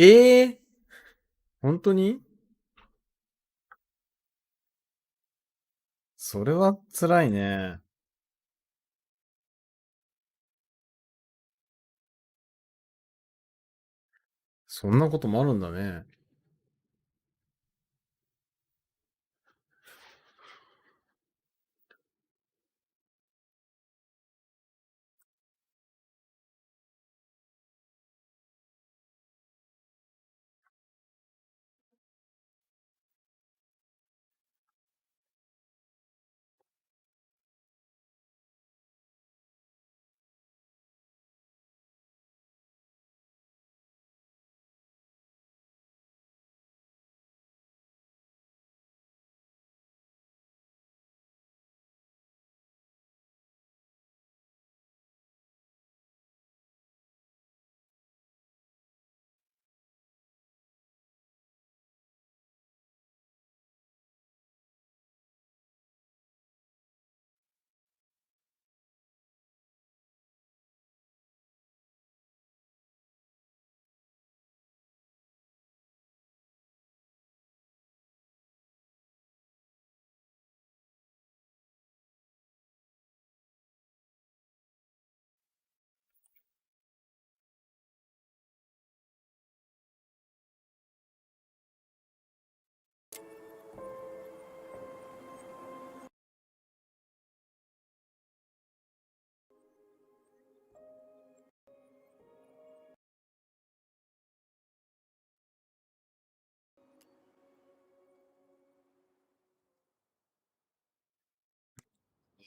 ええー、本当に？それは辛いね。そんなこともあるんだね。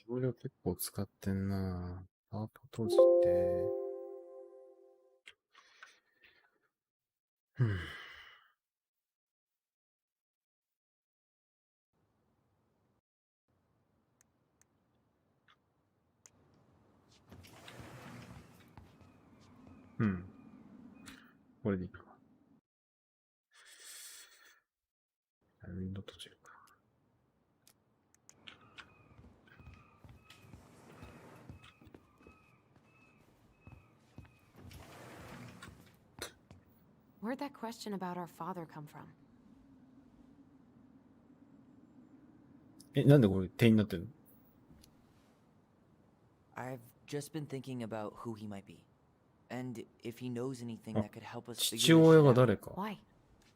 容量結構使ってんな。パート閉じて。うん。うん。これでいいか。ウィンドウ閉じるか。Where'd that question about our father come from? なんでこれ点になってるの？ I've just been thinking about who he might be, and if he knows anything あ、 that could help us 父 figure this 親 shit が out. 誰か。Why?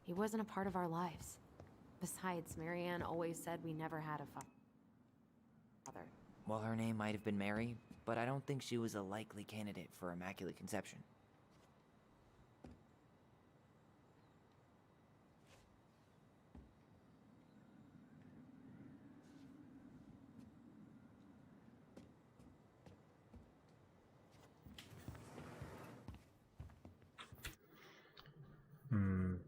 He wasn't a part of our lives. Besides, Marianne always said we never had a father. Well, her name might have been Mary, but I don't think she was a likely candidate for Immaculate Conception. Hmm.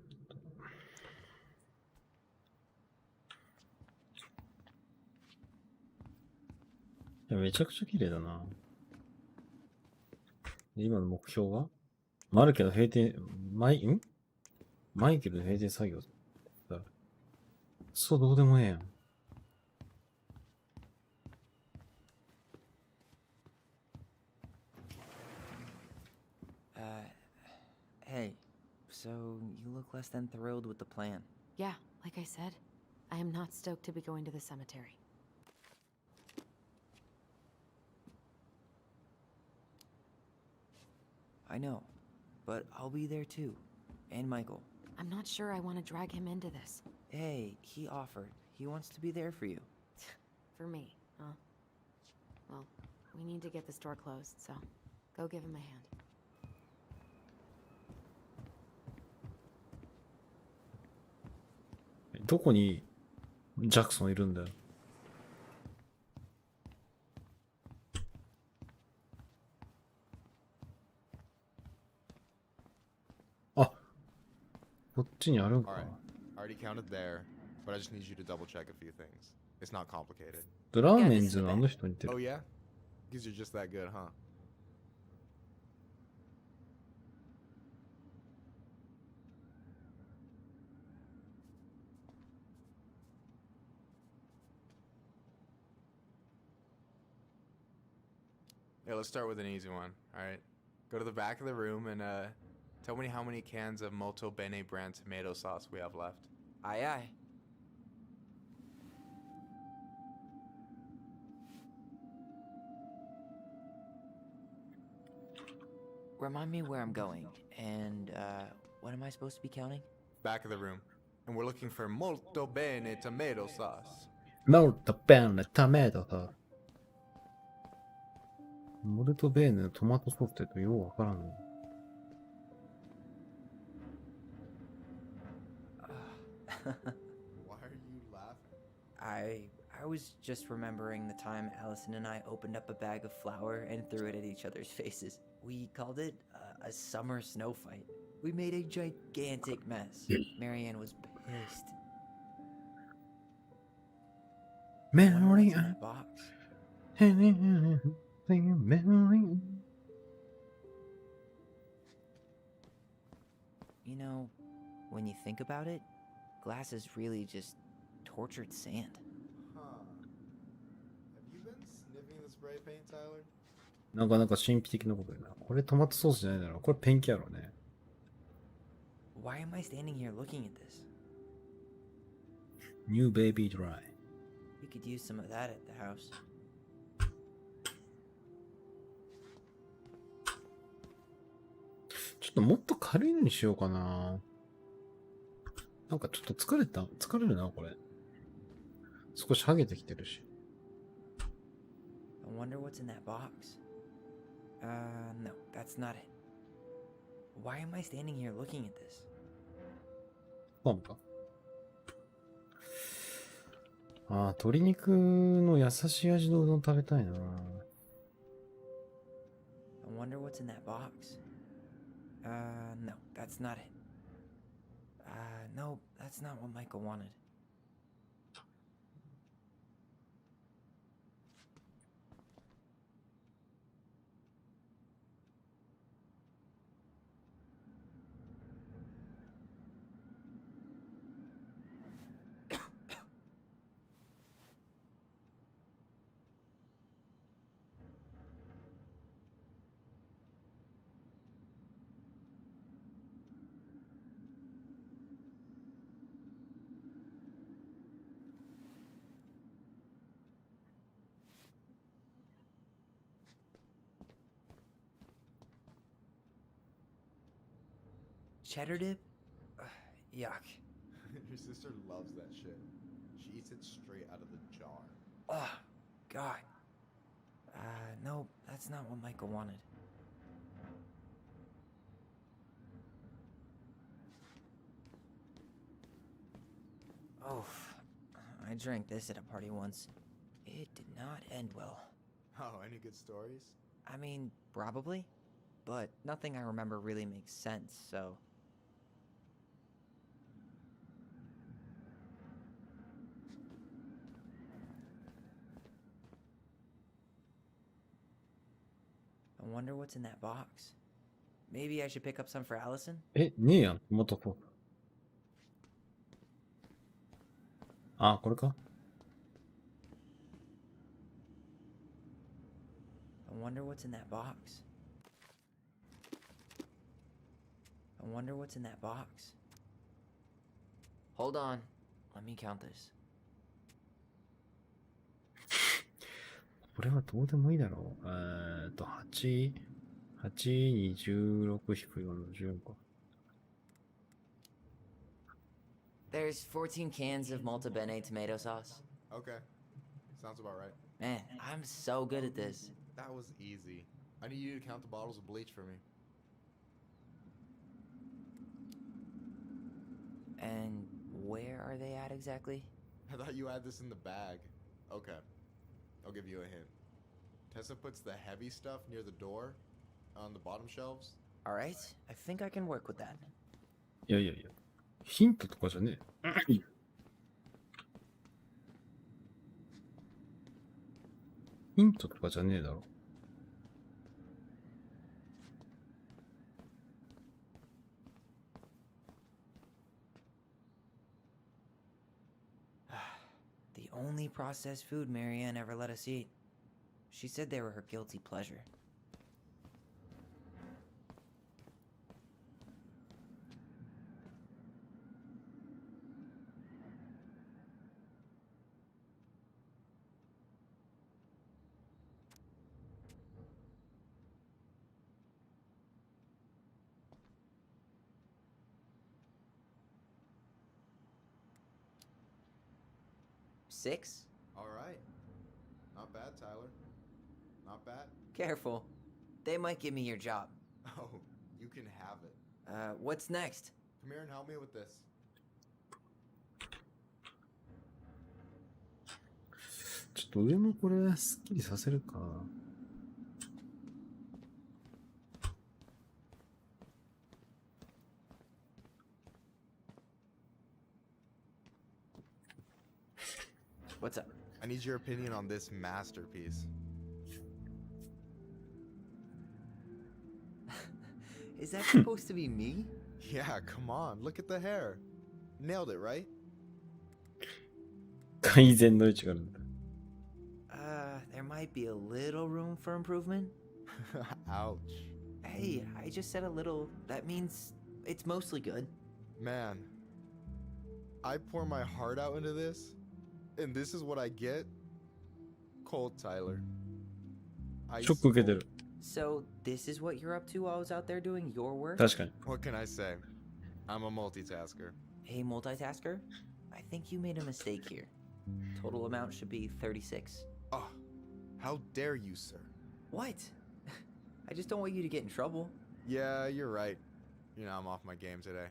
いやめちゃくちゃ綺麗だな。今の目標はマルケの閉店、マイケルの閉店作業だ。そうどうでもええやん。Hey, so you look less than thrilled with the plan. Yeah, like I said, I am not stoked to be going to the cemetery. I know, but I'll be there too. And Michael. I'm not sure I want to drag him into this. Hey, he offered. He wants to be there for you. For me, huh? Well, we need to get the store closed, so go give him a hand. どこにジャクソンいるんだよ。あ、こっちにあるんか。 Alright, I already counted there, but I just need you to double check a few things. It's not complicated. ラーメンズのあの人に似てる。 Oh yeah? Because you're just that good, huh? Yeah, let's start with an easy one, alright? Go to the back of the room and Tell me how many cans of Molto Bene brand tomato sauce we have left. Aye aye. Remind me where I'm going, and what am I supposed to be counting? Back of the room. And we're looking for Molto Bene tomato sauce. Molto bene tomato sauce。モルトベーネのトマトソースってようわからんの。Why are you laughing? I was just remembering the time Allison and I opened up a bag of flour and threw it at each other's faces. We called it a summer snow fight. We made a gigantic mess. Marianne was pissed. I wonder what's in that box. You know, when you think about it, glass is really just tortured sand. Huh. Have you been sniffing the spray paint, Tyler? なかなか神秘的なことやな。これトマトソースじゃないだろ。これペンキやろね。Why am I standing here looking at this? New baby dry. We could use some of that at the house. ちょっともっと軽いのにしようかな。なんかちょっと疲れるな、これ。少しハゲてきてるし。I wonder what's in that box. No, that's not it. Why am I standing here looking at this? パンか。ああ、鶏肉の優しい味のうどん食べたいな。I wonder what's in that box. No, that's not it. No, that's not what Michael wanted. Cheddar dip? Yuck. Your sister loves that shit. She eats it straight out of the jar. Oh, God. No, that's not what Michael wanted. Oh, I drank this at a party once. It did not end well. Oh, any good stories? I mean, probably. But nothing I remember really makes sense, so... I wonder what's in that box. Maybe I should pick up some for Allison? え、ねえやん、トマトソース。あ、これか I wonder what's in that box. I wonder what's in that box. Hold on. Let me count this. これはどうでもいいだろう。8、8、26引く44か。There's 14 cans of Malta Bene tomato sauce. Okay. Sounds about right. Man, I'm so good at this. That was easy. I need you to count the bottles of bleach for me. And where are they at exactly? I thought you had this in the bag. Okay. I'll give you a hint. Tessa puts the heavy stuff near the door on the bottom shelves. Alright, I think I can work with that. いやいやいや。ヒントとかじゃねえ。ヒントとかじゃねえだろ。The only processed food Marianne ever let us eat. She said they were her guilty pleasure. 6? Alright. Not bad, Tyler. Not bad. Careful. They might give me your job. Oh, you can have it. What's next? Come here and help me with this. ちょっと上もこれ、すっきりさせるか。What's up? I need your opinion on this masterpiece. Is that supposed to be me? Yeah, come on. Look at the hair. Nailed it, right? 改善の余地があるんだ。There might be a little room for improvement. Ouch. Hey, I just said a little. That means it's mostly good. Man, I pour my heart out into this, and this is what I get? Cold, Tyler. ショック受けてる。 So, this is what you're up to while I was out there doing your work? 確かに。 What can I say? I'm a multitasker. Hey, multitasker? I think you made a mistake here. Total amount should be 36. Oh, how dare you, sir? What? I just don't want you to get in trouble. Yeah, you're right. You know, I'm off my game today.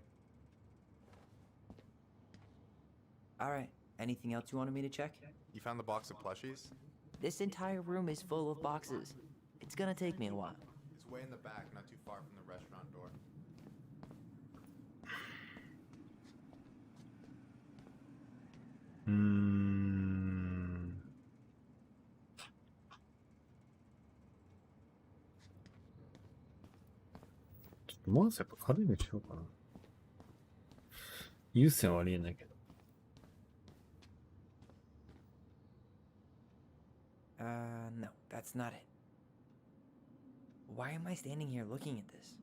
Alright, anything else you wanted me to check? You found the box of plushies? This entire room is full of boxes. It's gonna take me a while. It's way in the back, not too far from the restaurant door. ちょっとまずやっぱ軽いのしようかな。優先はありえないけど。No, that's not it. Why am I standing here looking at this?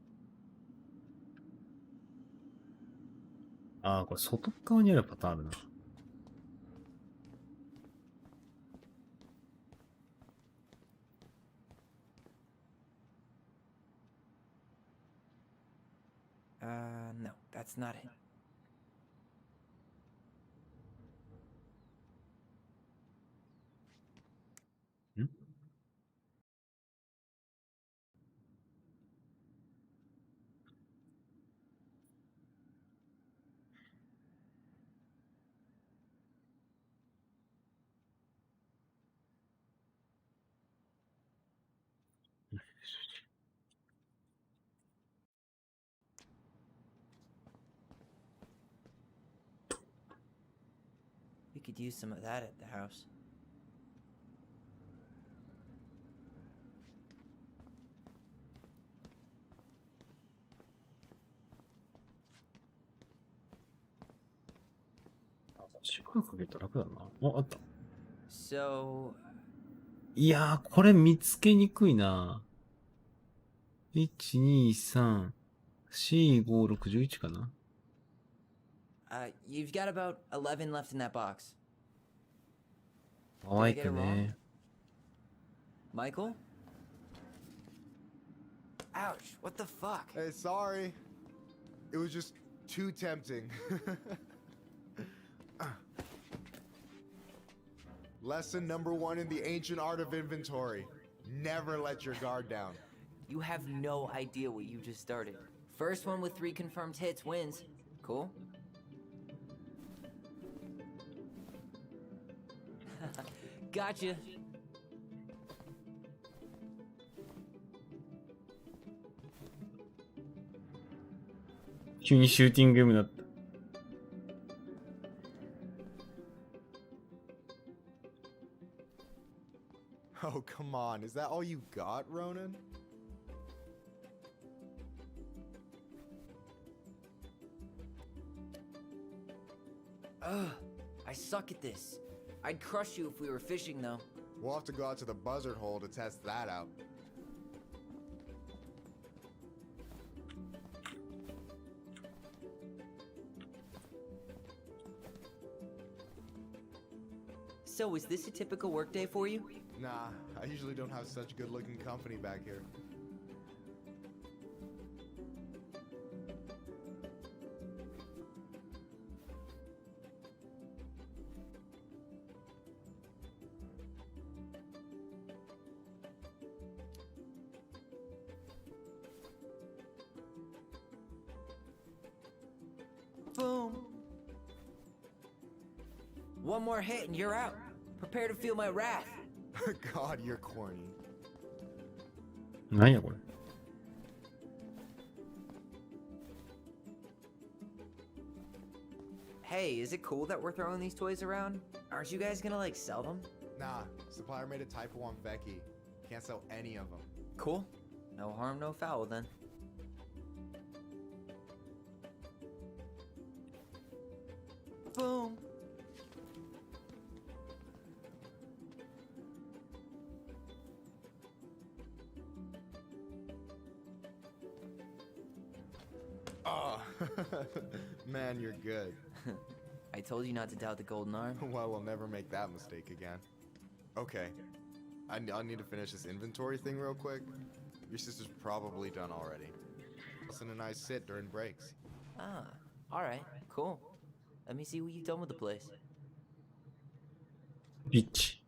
ああ、これ外側にあるパターンあるな。No, that's not it. Hmm? We could use some of that at the house. Shibuyaかけたら楽だな。お、あった。 So, いやー、これ見つけにくいな。1、2、3、4、5、6、11かな。you've got about 11 left in that box. 可愛くね。 Michael? Ouch, what the fuck? Hey, sorry. It was just too tempting. Lesson number 1 in the ancient art of inventory. Never let your guard down. You have no idea what you just started. First one with 3 confirmed hits wins. Cool? Gotcha. 急にシューティングゲームになった。 Oh, come on. Is that all you got, Ronan? Ugh, I suck at this. I'd crush you if we were fishing, though. We'll have to go out to the buzzard hole to test that out. So, is this a typical workday for you? Nah, I usually don't have such good-looking company back here. One more hit and you're out. Prepare to feel my wrath. God, you're corny. なんやこれ。Hey, is it cool that we're throwing these toys around? Aren't you guys gonna like sell them? Nah, supplier made a typo on Becky. Can't sell any of them. Cool. No harm, no foul then. Boom. Oh, man, you're good. I told you not to doubt the golden arm. Well, we'll never make that mistake again. Okay, I need to finish this inventory thing real quick. Your sister's probably done already. Listen and I sit during breaks. Ah, alright, cool. Let me see what you've done with the place. ビッチ。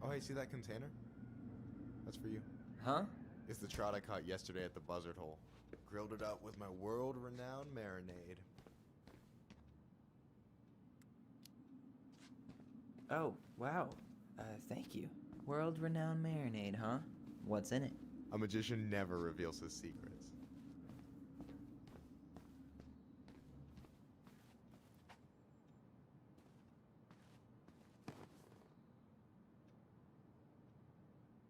Oh, hey, see that container? That's for you. Huh? It's the trout I caught yesterday at the buzzard hole. Grilled it up with my world-renowned marinade. Oh, wow. Thank you. World-renowned marinade, huh? What's in it? A magician never reveals his secrets.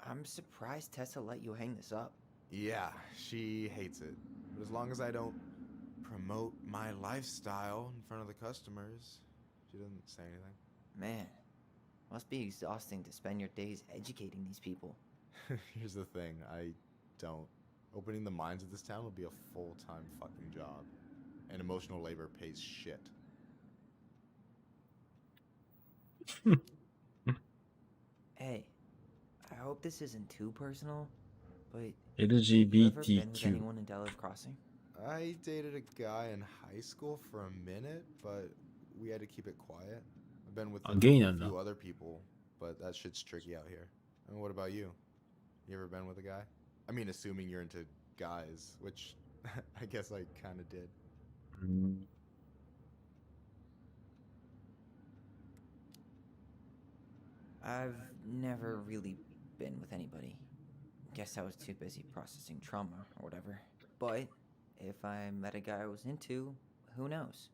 I'm surprised Tessa let you hang this up. Yeah, she hates it. But as long as I don't promote my lifestyle in front of the customers, she doesn't say anything. Man, must be exhausting to spend your days educating these people. Here's the thing, I don't. Opening the mines of this town will be a full-time fucking job. And emotional labor pays shit. Hey, I hope this isn't too personal, but you ever been with LGBTQ. anyone in Delos Crossing? I dated a guy in high school for a minute, but we had to keep it quiet. I've been with a Gayなんだ。 few other people, but that shit's tricky out here. And what about you? You ever been with a guy? I mean, assuming you're into guys, which I guess I kind of did. うん I've never really been with anybody. Guess I was too busy processing trauma or whatever. But if I met a guy I was into, who knows?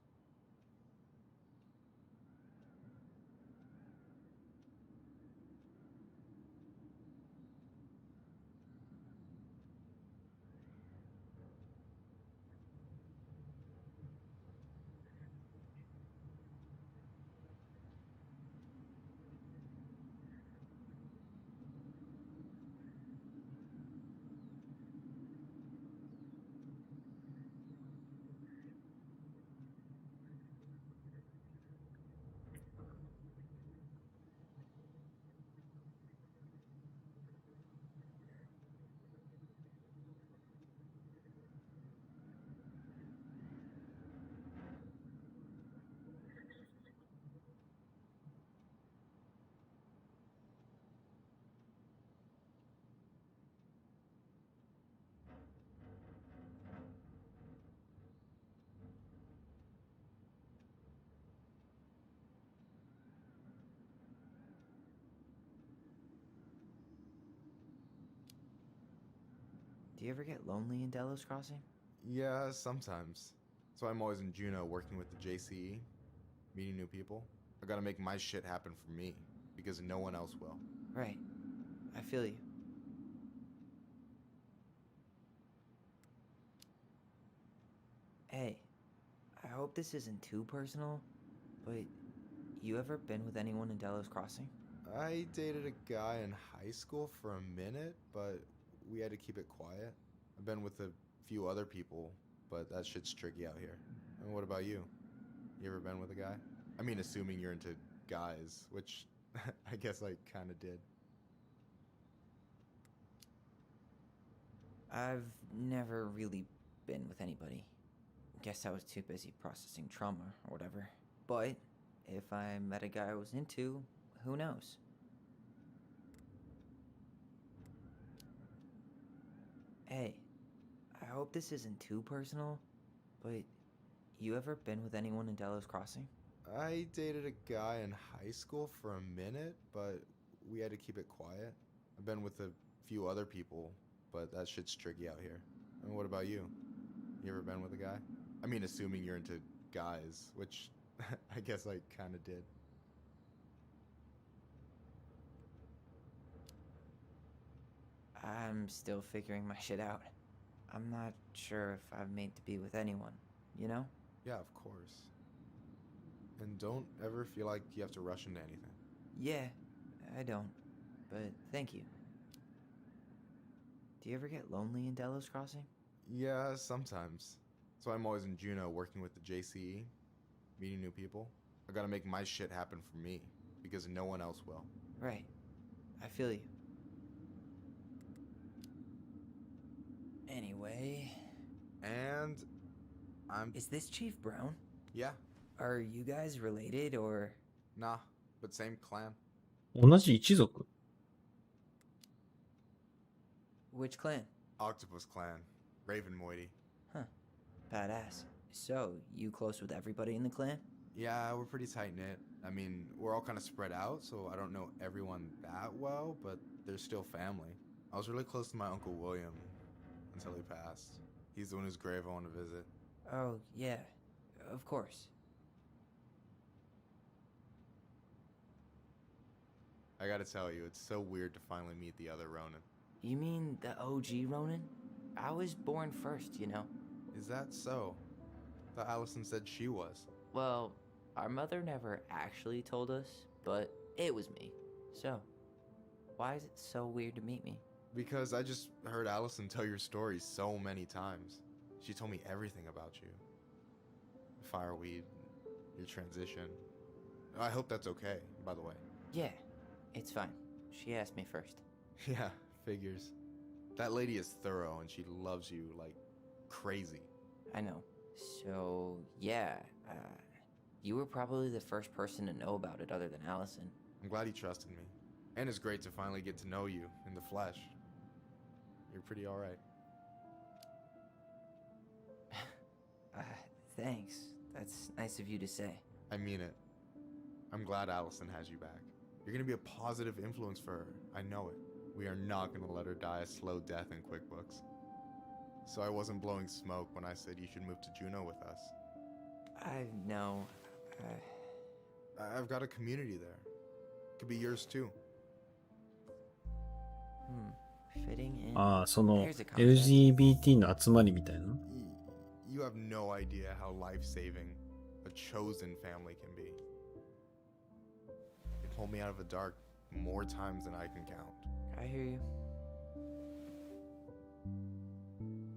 Do you ever get lonely in Delos Crossing? Yeah, sometimes. So I'm always in Juneau working with the JCE, meeting new people. I gotta make my shit happen for me, because no one else will. Right. I feel you. Hey, I hope this isn't too personal, but you ever been with anyone in Delos Crossing? I dated a guy in high school for a minute, but we had to keep it quiet. I've been with a few other people, but that shit's tricky out here. And what about you? You ever been with a guy? I mean, assuming you're into guys, which I guess I kind of did. I've never really been with anybody. Guess I was too busy processing trauma or whatever. But if I met a guy I was into, who knows? Hey, I hope this isn't too personal, but you ever been with anyone in Delos Crossing? I dated a guy in high school for a minute, but we had to keep it quiet. I've been with a few other people, but that shit's tricky out here. And what about you? You ever been with a guy? I mean, assuming you're into guys, which I guess I kind of did. I'm still figuring my shit out. I'm not sure if I'm made to be with anyone, you know? Yeah, of course. And don't ever feel like you have to rush into anything. Yeah, I don't. But thank you. Do you ever get lonely in Delos Crossing? Yeah, sometimes. So I'm always in Juneau working with the JCE, meeting new people. I gotta make my shit happen for me, because no one else will. Right. I feel you. Anyway, And is this Chief Brown? yeah, Are you guys related or? nah, but same clan. 同じ一族 Which clan? Octopus clan. Raven Moiety. Huh. Badass. So, you close with everybody in the clan? Yeah, we're pretty tight-knit. I mean, we're all kind of spread out, so I don't know everyone that well, but they're still family. I was really close to my Uncle William until he passed. He's the one whose grave I want to visit. Oh, yeah. Of course. I gotta tell you, it's so weird to finally meet the other Ronin. You mean the OG Ronin? I was born first, you know? Is that so? Thought Allison said she was. Well, our mother never actually told us, but it was me. So, why is it so weird to meet me? Because I just heard Allison tell your story so many times. She told me everything about you. Fireweed, your transition. I hope that's okay, by the way. Yeah, it's fine. She asked me first. Yeah, figures. That lady is thorough and she loves you like crazy. I know. So, yeah, you were probably the first person to know about it other than Allison. I'm glad he trusted me. And it's great to finally get to know you in the flesh. You're pretty alright. Thanks. That's nice of you to say. I mean it. I'm glad Allison has you back. You're gonna be a positive influence for her. I know it. We are not gonna let her die a slow death in QuickBooks. So I wasn't blowing smoke when I said you should move to Juneau with us. I know. I've got a community there. Could be yours too. Fitting in. ああ、その Here's a concept. LGBT の集まりみたいな。 You have no idea how life-saving a chosen family can be. They pulled me out of the dark more times than I can count. I hear you.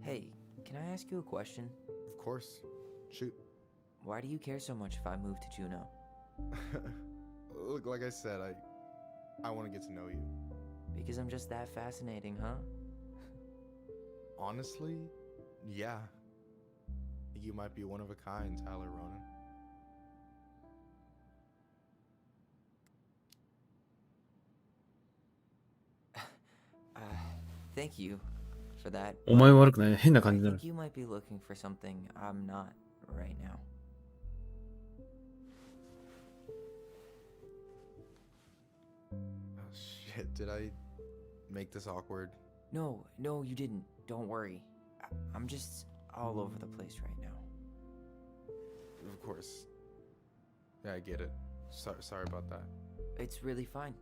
Hey, can I ask you a question? Of course. Shoot. Why do you care so much if I move to Juneau? Look, like I said, I want to get to know you. Because I'm just that fascinating, huh? Honestly, yeah. You might be one of a kind, Tyler Ronan. Thank you for that. お前は悪くない。変な感 I じになる think。you might be looking for something I'm not right now. Oh shit, did I make this awkward? No, you didn't. Don't worry. I'm just all over the place right now. Of course. Yeah, I get it. Sorry about that. It's really fine.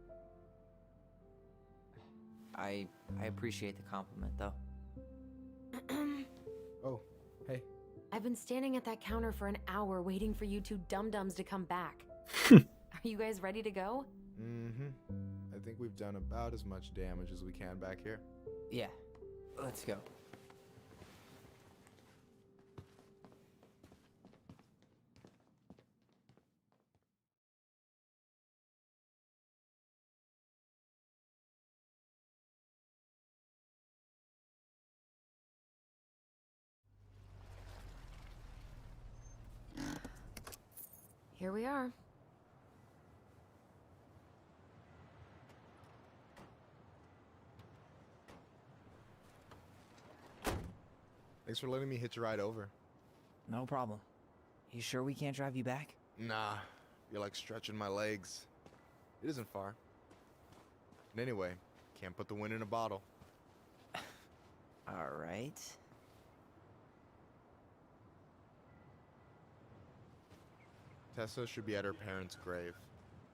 I appreciate the compliment, though. Oh, hey. I've been standing at that counter for an hour waiting for you two dum-dums to come back. Are you guys ready to go? Mm-hmm. I think we've done about as much damage as we can back here. Yeah, let's go. Here we are. Thanks for letting me hitch a ride over. No problem. You sure we can't drive you back? Nah, you're like stretching my legs. It isn't far. And anyway, can't put the wind in a bottle. All right. Tessa should be at her parents' grave,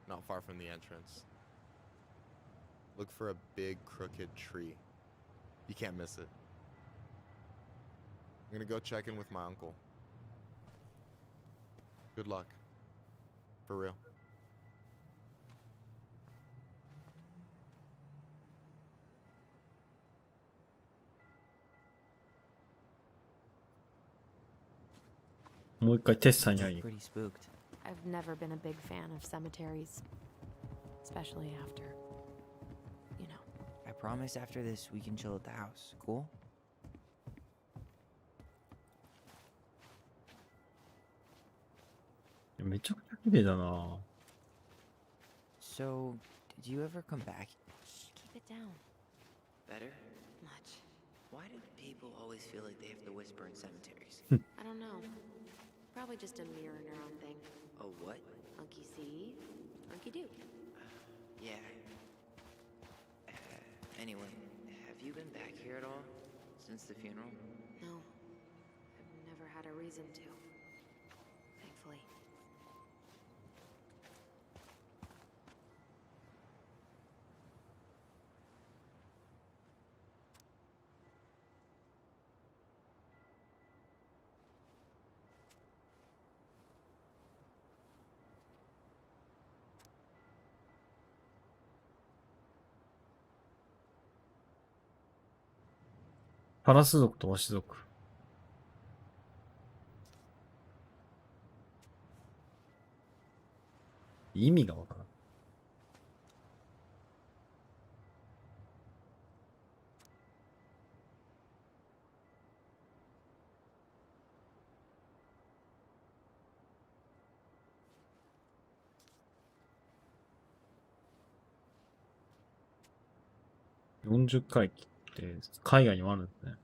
not far from the entrance. Look for a big crooked tree. You can't miss it. I'm gonna go check in with my uncle. Good luck. For real.もう一回テッサに会いに行く。 Pretty spooked. I've never been a big fan of cemeteries, especially after, you know. I promise after this we can chill at the house. Cool? めちゃくちゃ綺麗だな。 So, did you ever come back? Shh, keep it down. Better? Much. Why do people always feel like they have to whisper in cemeteries? I don't know. Probably just a mirror neuron thing. A what? Monkey see, monkey do. Yeah. Anyway, have you been back here at all? Since the funeral? No, I've never had a reason to. Thankfully.「パラス族とワシ族」。意味がわからん。40回忌って海外にもあるんですね。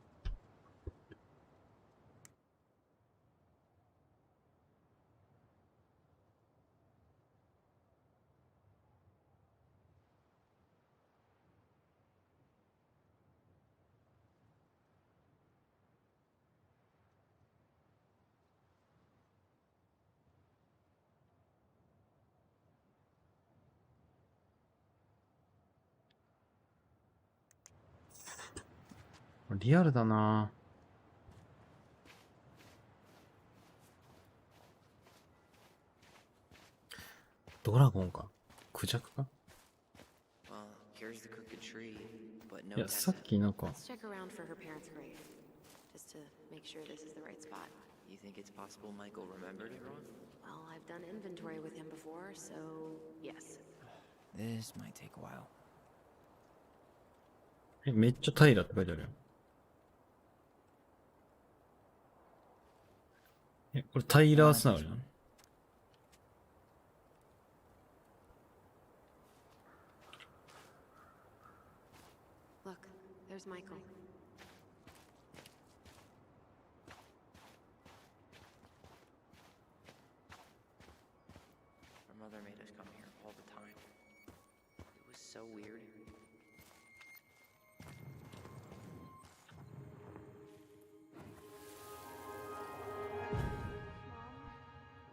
リアルだな。ドラゴンかクジャクか。 Well, here's the crooked tree, but い no や、さっ Tessa. きなんか Let's check around for her parents' grave, just to make sure this is the right spot. You think it's possible Michael remembered everyone? Well, I've done inventory with him before, so yes. This might take a while. めっちゃ平らって書いてあるよ。これタイラーつながりなの？ Look, there's Michael. Our mother made us come here all the time. It was so weird.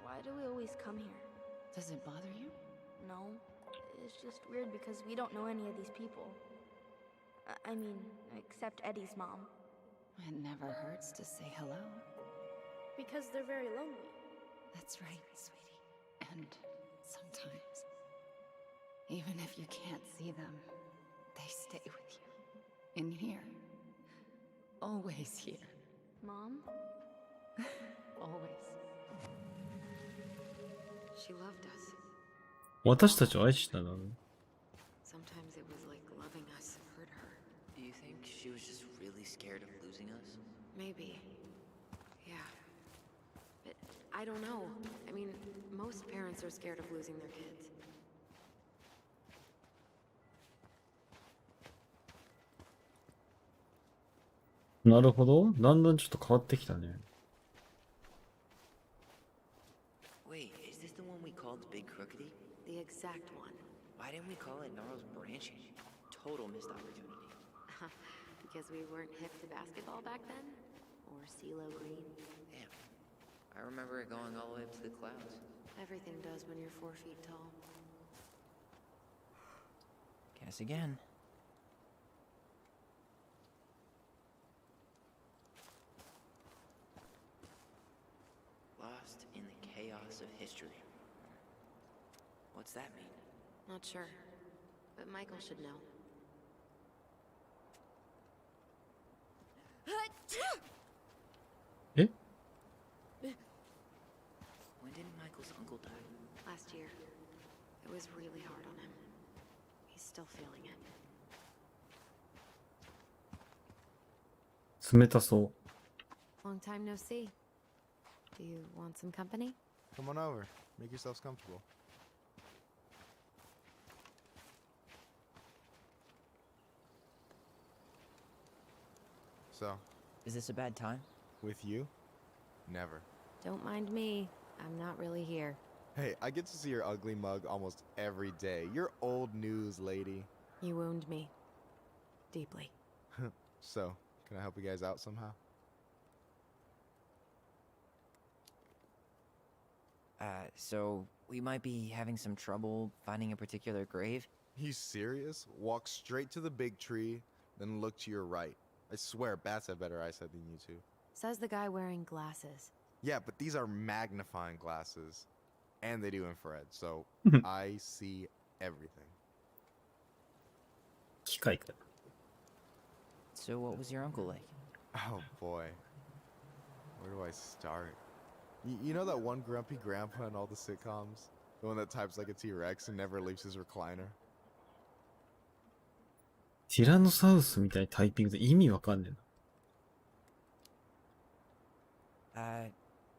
Why do we always come here? Does it bother you? No, it's just weird because we don't know any of these people. I mean, except Eddie's mom. It never hurts to say hello. Because they're very lonely. That's right, sweetie. And sometimes, even if you can't see them, they stay with you. In here. Always here. Mom? Always. She loved us. 私たちを愛したんだね。 Sometimes it was like loving us hurt her. Do you think she was just really scared of losing us? Maybe. Yeah. But I don't know. I mean, most parents are scared of losing their kids. なるほど。だんだんちょっと変わってきたね。the exact one. Why didn't we call it Gnarl's branching? Total missed opportunity. Because we weren't hip to basketball back then? Or CeeLo Green? Damn. I remember it going all the way up to the clouds. Everything does when you're 4 feet tall. Guess again. Lost in the chaos of history. What's that mean? Not sure. But Michael should know.え When did Michael's uncle die? Last year. It was really hard on him. He's still feeling it. 冷たそう。 Long time no see. Do you want some company? Come on over. Make yourselves comfortable. So, Is this a bad time? with you? Never. Don't mind me. I'm not really here. Hey, I get to see your ugly mug almost every day. You're old news, lady. You wound me. Deeply. So, can I help you guys out somehow? So we might be having some trouble finding a particular grave? You serious? Walk straight to the big tree, then look to your right. I swear, bats have better eyesight than you two. Says the guy wearing glasses. Yeah, but these are magnifying glasses. And they do infrared, so I see everything. 機械か。 So what was your uncle like? Oh boy. Where do I start? You know that one grumpy grandpa in all the sitcoms? The one that types like a T-Rex and never leaves his recliner? ティラノサウルスみたいにタイピングで意味わかんねえな。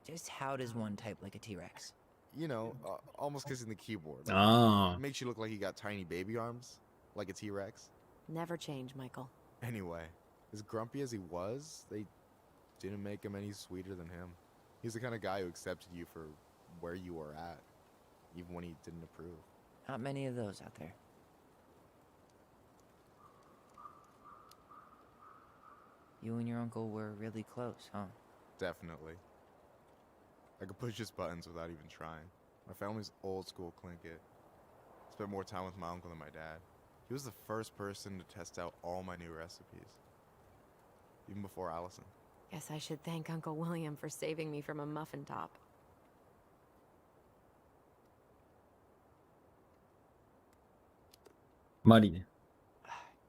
Just how does one type like a T-Rex? You know, almost kissing the keyboard. Ah. Makes you look like you got tiny baby arms, like a T-Rex. Never change, Michael. Anyway, as grumpy as he was, they didn't make him any sweeter than him. He's the kind of guy who accepted you for where you were at, even when he didn't approve. Not many of those out there. You and your uncle were really close, huh? Definitely. I could push his buttons without even trying. My family's old school Clinkit. Spent more time with my uncle than my dad. He was the first person to test out all my new recipes. Even before Allison. Guess I should thank Uncle William for saving me from a muffin top. Mari.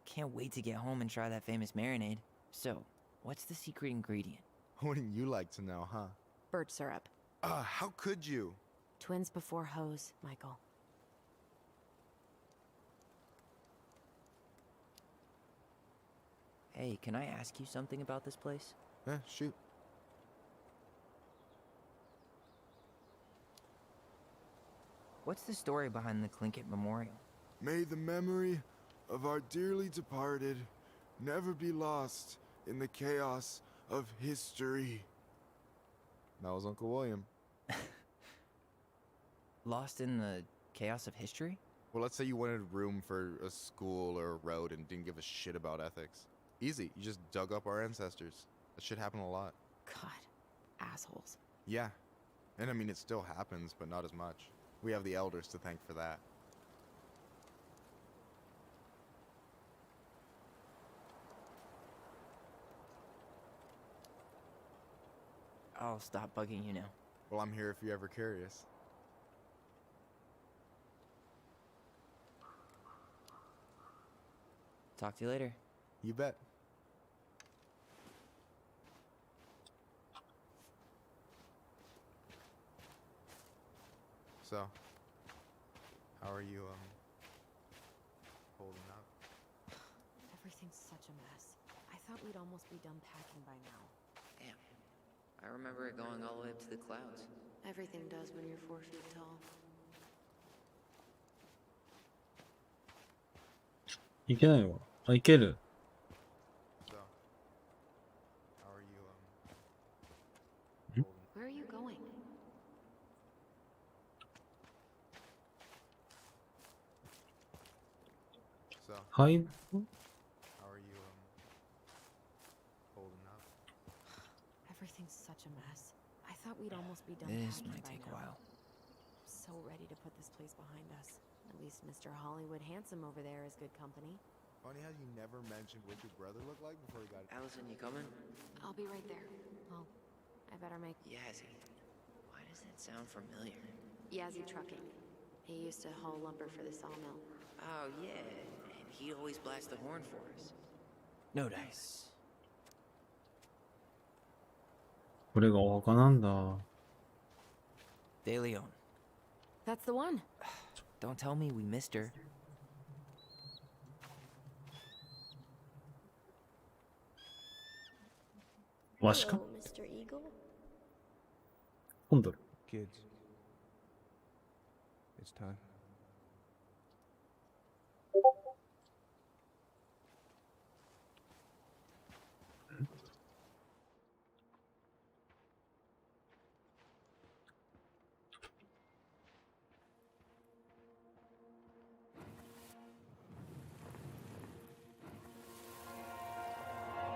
Can't wait to get home and try that famous marinade. So, what's the secret ingredient? Wouldn't you like to know, huh? Birch syrup. How could you? Twins before hoes, Michael. Hey, can I ask you something about this place? Shoot. What's the story behind the Clinkett Memorial? May the memory of our dearly departed never be lost in the chaos of history. That was Uncle William. Lost in the chaos of history? Well, let's say you wanted room for a school or a road and didn't give a shit about ethics. Easy, you just dug up our ancestors. That shit happened a lot. God, assholes. Yeah, and I mean it still happens, but not as much. We have the elders to thank for that. I'll stop bugging you now. Well, I'm here if you're ever curious. Talk to you later. You bet. So, how are you, holding up? Everything's such a mess. I thought we'd almost be done packing by now. Damn. I remember it going all the way up to the clouds. Everything does when you're 4 feet tall. いけないわ。あ、いける。 So, how are you, Where are you going? はい。 How are you, holding up? Everything's such a mess. I thought we'd almost be done This packing might by take a now. while. I'm so ready to put this place behind us. At least Mr. Hollywood Handsome over there is good company. Funny how you never mentioned what your brother looked like before he got. Allison, you coming? I'll be right there. Well, I better make Yazzie. Why does that sound familiar? Yazzie Trucking. He used to haul lumber for the sawmill. Oh, yeah. And he always blasts the horn for us. No dice. これがお墓なんだ。 De Leon. That's the one. Don't tell me we missed her. わしか Hello, Mr. Eagle. コンドル。 Kids, it's time.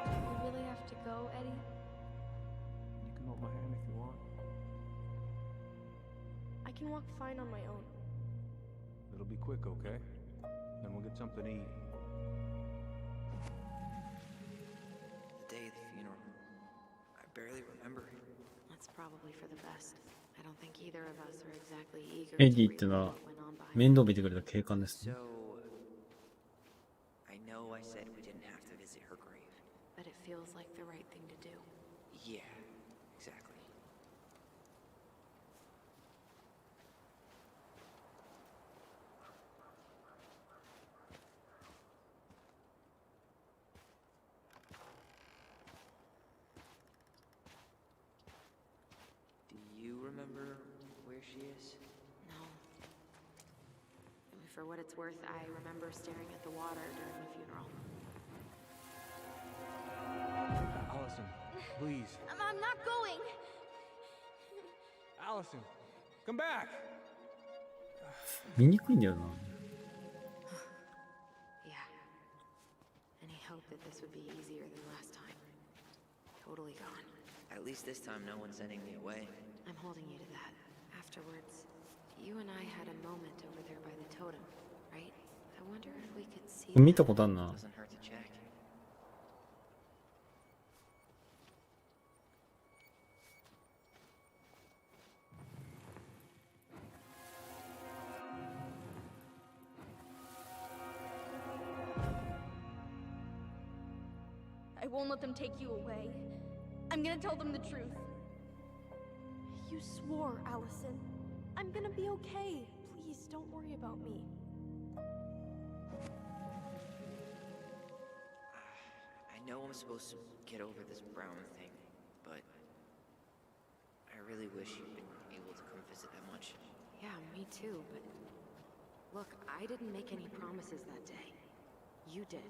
We really have to go, Eddie? You can hold my hand if you want. I can walk fine on my own. It'll be quick, okay? Then we'll get something to eat. The day of the funeral. I barely remember it. That's probably for the best. I don't think either of us are exactly eager エ to ディっての relive は what went on behind 面倒見てくれた警官ですね。 So, I know I said we didn't have to visit her grave. but it feels like the right thing to do. Yeah, exactly. Do you remember where she is? No. For what it's worth, I remember staring at the water during the funeral. Allison, please. I'm not going! Allison, come back! 見にくいんだよな。 Yeah. Any hope that this would be easier than last time? Totally gone. At least this time no one's sending me away. I'm holding you to that. Afterwards, you and I had a moment over there by the totem, right? I wonder if we could see 見た that. ことあんな。 Doesn't hurt to check. I won't let them take you away. I'm gonna tell them the truth. You swore, Allison. I'm gonna be okay. Please, don't worry about me. I know I'm supposed to get over this Brown thing, but I really wish you'd been able to come visit that much. Yeah, me too, but look, I didn't make any promises that day. You did.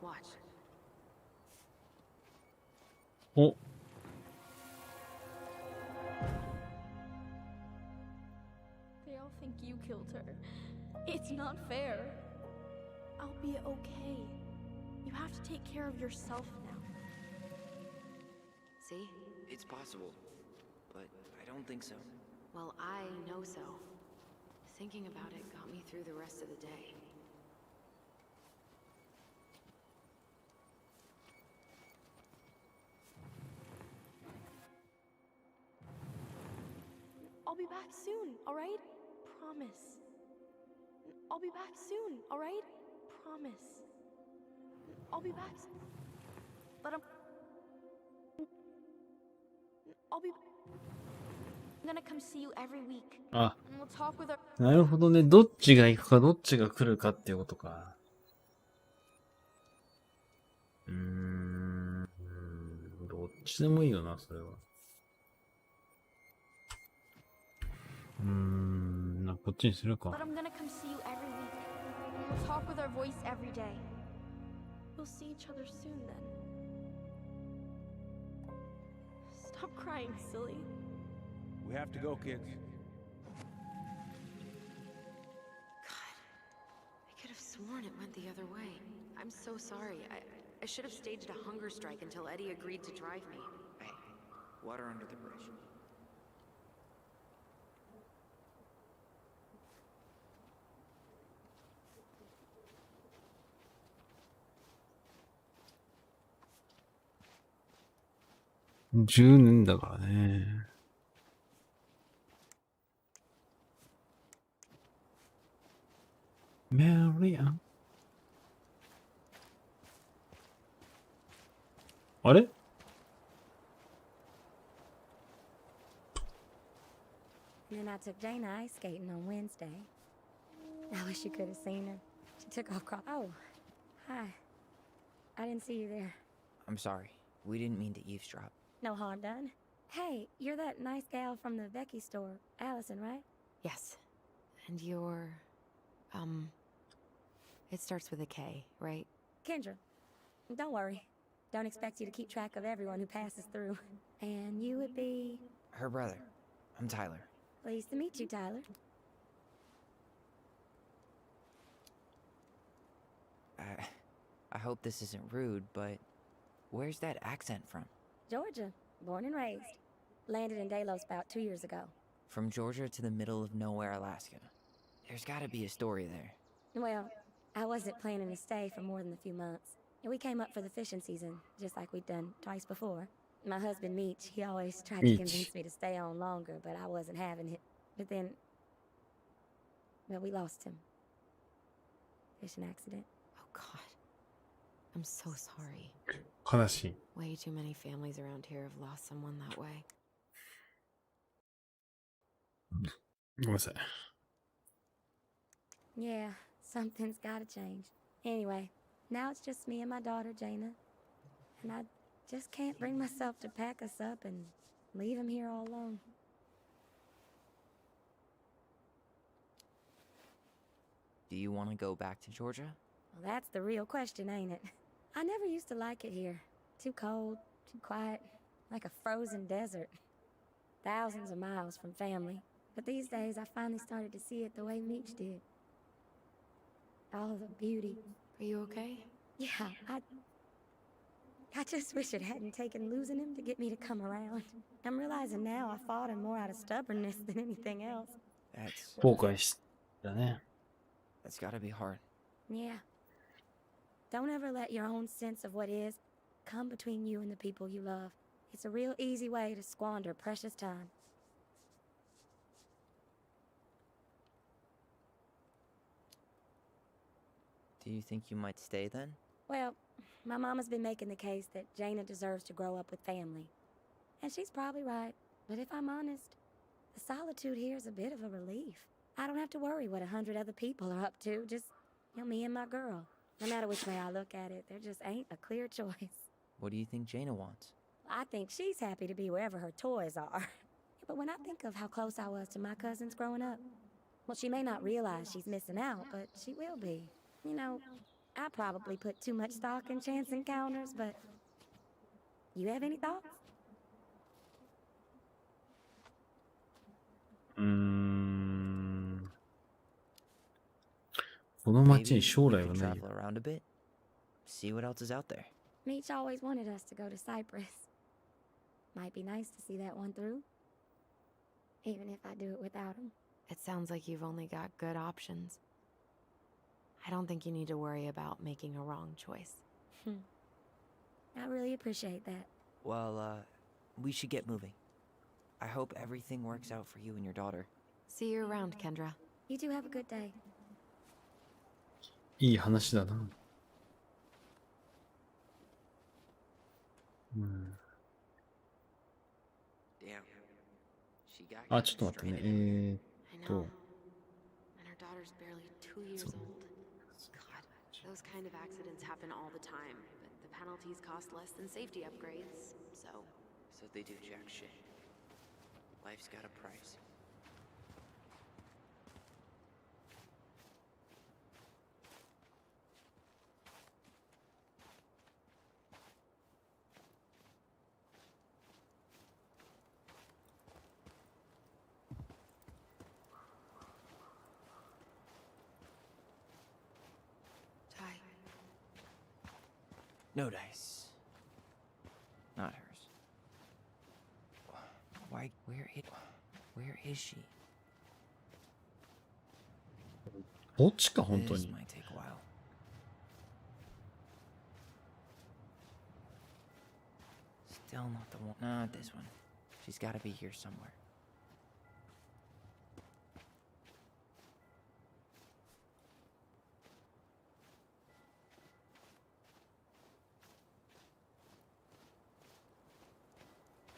Watch. お、 They all think you killed her. It's not fair. I'll be okay. You have to take care of yourself now. See? It's possible, but I don't think so. Well, I know so. Thinking about it got me through the rest of the day. I'll be back soon, alright? Promise. I'll be back soon, alright? Promise. I'll be back soon. But I'll be... I'm gonna come see you every week. あ、 And we'll talk with our... なるほどね。どっちが行くか、どっちが来るかっていうことか。どっちでもいいよな、それは。こっちにするか。 But I'm gonna come see you every week. And we'll talk with our voice every day. We'll see each other soon then. Stop crying, silly. We have to go, kids. God, I could have sworn it went the other way. I'm so sorry. I should have staged a hunger strike until Eddie agreed to drive me. Hey, water under the bridge.10年だからね。メリアン。あれ？ And then I took Jaina ice skating on Wednesday. I wish you could have seen her. She took off crawl. Oh, hi. I didn't see you there. I'm sorry. We didn't mean to eavesdrop. No harm done. Hey, you're that nice gal from the Becky store, Allison, right? Yes. And you're... It starts with a K, right? Kendra. Don't worry. Don't expect you to keep track of everyone who passes through. And you would be... Her brother. I'm Tyler. Pleased to meet you, Tyler. I hope this isn't rude, but where's that accent from? Georgia. Born and raised. Landed in Delos about 2 years ago. From Georgia to the middle of nowhere, Alaska. There's gotta be a story there. Well, I wasn't planning to stay for more than a few months. We came up for the fishing season, just like we'd done twice before. My husband, Meech, he always tried to convince me to stay on longer, but I wasn't having it. But then... Well, we lost him. Fishing accident. Oh, God. I'm so sorry. 悲しい。 Way too many families around here have lost someone that way. ごめんなさい。 Yeah, something's gotta change. Anyway, now it's just me and my daughter, Jaina. And I just can't bring myself to pack us up and leave him here all alone. Do you want to go back to Georgia? Well, that's the real question, ain't it? I never used to like it here. Too cold, too quiet, like a frozen desert. Thousands of miles from family. But these days, I finally started to see it the way Meech did. All the beauty. Are you okay? Yeah, I just wish it hadn't taken losing him to get me to come around. I'm realizing now I fought him more out of stubbornness than anything else.後悔したね。 That's gotta be hard. Yeah. Don't ever let your own sense of what is come between you and the people you love. It's a real easy way to squander precious time. Do you think you might stay then? Well, my mama's been making the case that Jaina deserves to grow up with family. And she's probably right. But if I'm honest, the solitude here is a bit of a relief. I don't have to worry what 100 other people are up to. Just, me and my girl. No matter which way I look at it, there just ain't a clear choice. What do you think Jaina wants? I think she's happy to be wherever her toys are. But when I think of how close I was to my cousins growing up, well, she may not realize she's missing out, but she will be. I probably put too much stock in chance encounters, but... You have any thoughts? この街に Maybe 将 we 来 could はない travel よ。 around a bit. See what else is out there. Meech always wanted us to go to Cyprus. Might be nice to see that one through. Even if I do it without him. It sounds like you've only got good options. I don't think you need to worry about making a wrong choice. I really appreciate that. Well, we should get moving. I hope everything works out for you and your daughter. See you around, Kendra. You two have a good day. いい話だな。Damn. She got あ、ちょっと待ってね。I know. And her daughter's barely 2 years old. God, those kind of accidents happen all the time, but the penalties cost less than safety upgrades, so... So they do jack shit. Life's got a price. Ty, No dice. Not hers. Why? Where is she? こっちか、本当 This に。 might take a while. Still not the one. Not this one. She's got to be here somewhere.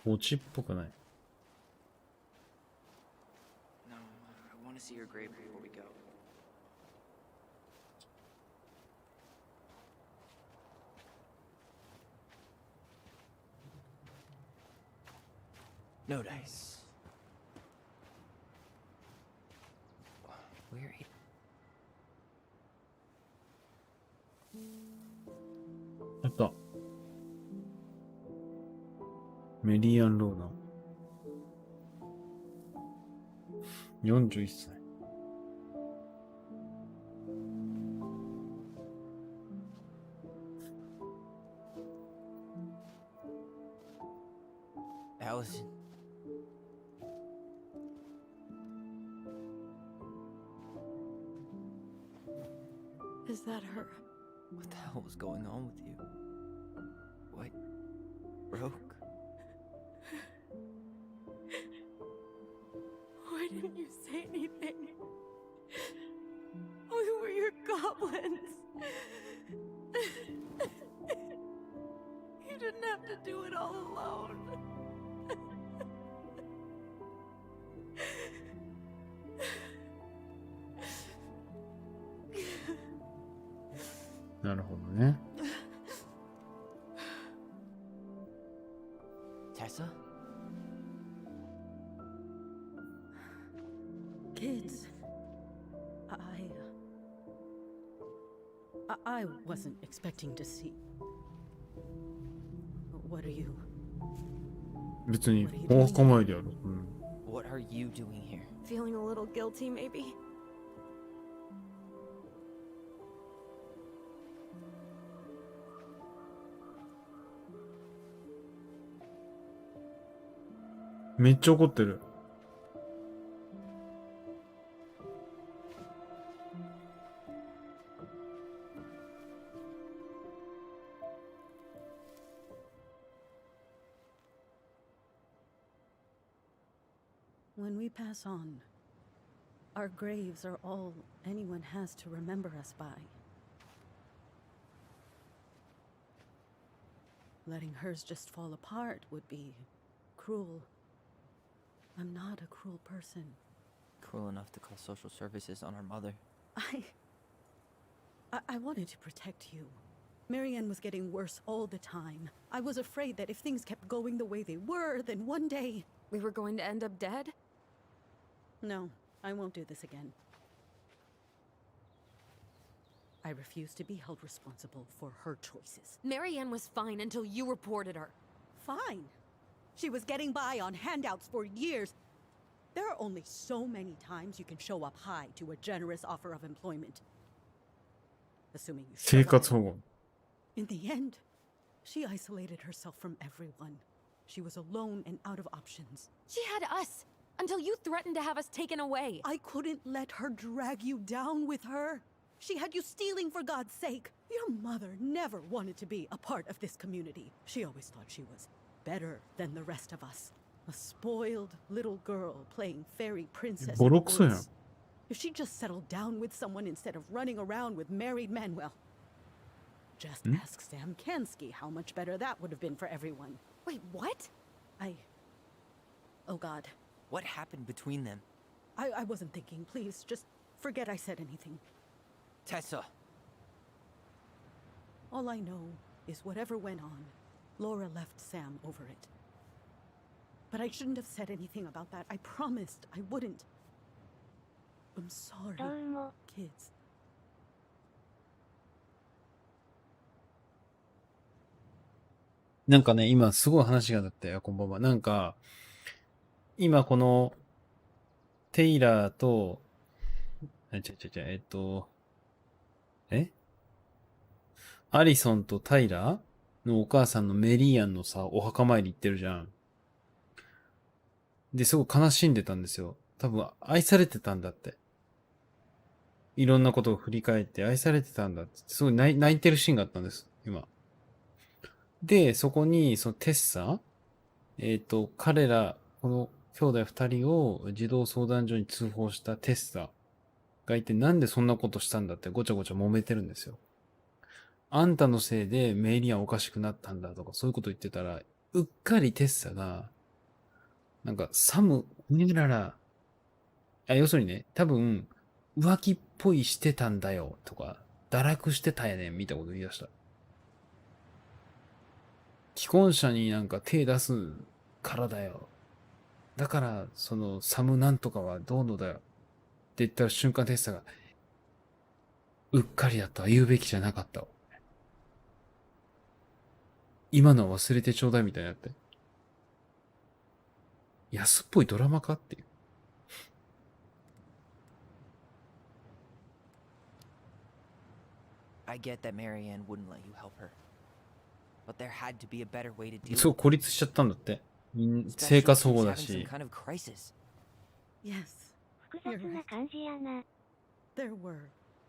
No, I want to see her grave before we go. No dice. Where is... あった。メリーアン・ローナン。41歳。Allison. Is that her? What the hell was going on with you? What? Broke? Why didn't you say anything? We were your goblins. You didn't have to do it all alone. なるほどね。Tessa? Kids, I wasn't expecting to see. What are you? 別にお墓参りやろ。うん。 What are you doing here? Feeling a little guilty, maybe? めっちゃ怒ってる。When we pass on, our graves are all anyone has to remember us by. Letting hers just fall apart would be cruel. I'm not a cruel person. Cruel enough to call social services on our mother. I wanted to protect you. Marianne was getting worse all the time. I was afraid that if things kept going the way they were, then one day... We were going to end up dead? No, I won't do this again. I refuse to be held responsible for her choices. Marianne was fine until you reported her. Fine. She was getting by on handouts for years. There are only so many times you can show up high to a generous offer of employment. Assuming you show 生 up. 活保護。 In the end, she isolated herself from everyone. She was alone and out of options. She had us until you threatened to have us taken away. I couldn't let her drag you down with her. She had you stealing for God's sake. Your mother never wanted to be a part of this community. She always thought she was better than the rest of us. A spoiled little girl playing fairy princess in the ボロクソやん。 woods. If she just settled down with someone instead of running around with married men, well, just ask Sam Kansky how much better that would have been for everyone. Wait, what? Oh God. What happened between them? I wasn't thinking. Please, just forget I said anything. Tessa! All I know is whatever went on, Laura left Sam over it. But I shouldn't have said anything about that. I promised I wouldn't. I'm sorry, kids. なんかね、今すごい話があったよ、こんばんは。なんか、今この、テイラーと、アリソンとタイラーのお母さんのメリーアンのさ、お墓参り行ってるじゃん。で、すごい悲しんでたんですよ。多分、愛されてたんだって。いろんなことを振り返って愛されてたんだって。すごい泣いてるシーンがあったんです、今。で、そこに、そのテッサ彼ら、この兄弟二人を児童相談所に通報したテッサがいて、なんでそんなことしたんだってごちゃごちゃ揉めてるんですよ。あんたのせいでメイリアンおかしくなったんだとか、そういうこと言ってたら、うっかりテッサが、なんか、おめえら、要するにね、多分、浮気っぽいしてたんだよ、とか、堕落してたやねん、みたいなこと言い出した。既婚者になんか手出すからだよ。だから、その、サムなんとかはどうのだよ。って言った瞬間テッサが、うっかりだったわ。言うべきじゃなかったわ。今のは忘れてちょうだいみたいになって。安っぽいドラマかっていう。I get that Marianne wouldn't let you help her. But there had to be a better way to deal すごい with 孤 it. 立しちゃったんだって。生 Especially if 活 she 保護 was だ having some し。 kind of crisis. Yes, 複雑 You're な right. 感じやな。 there were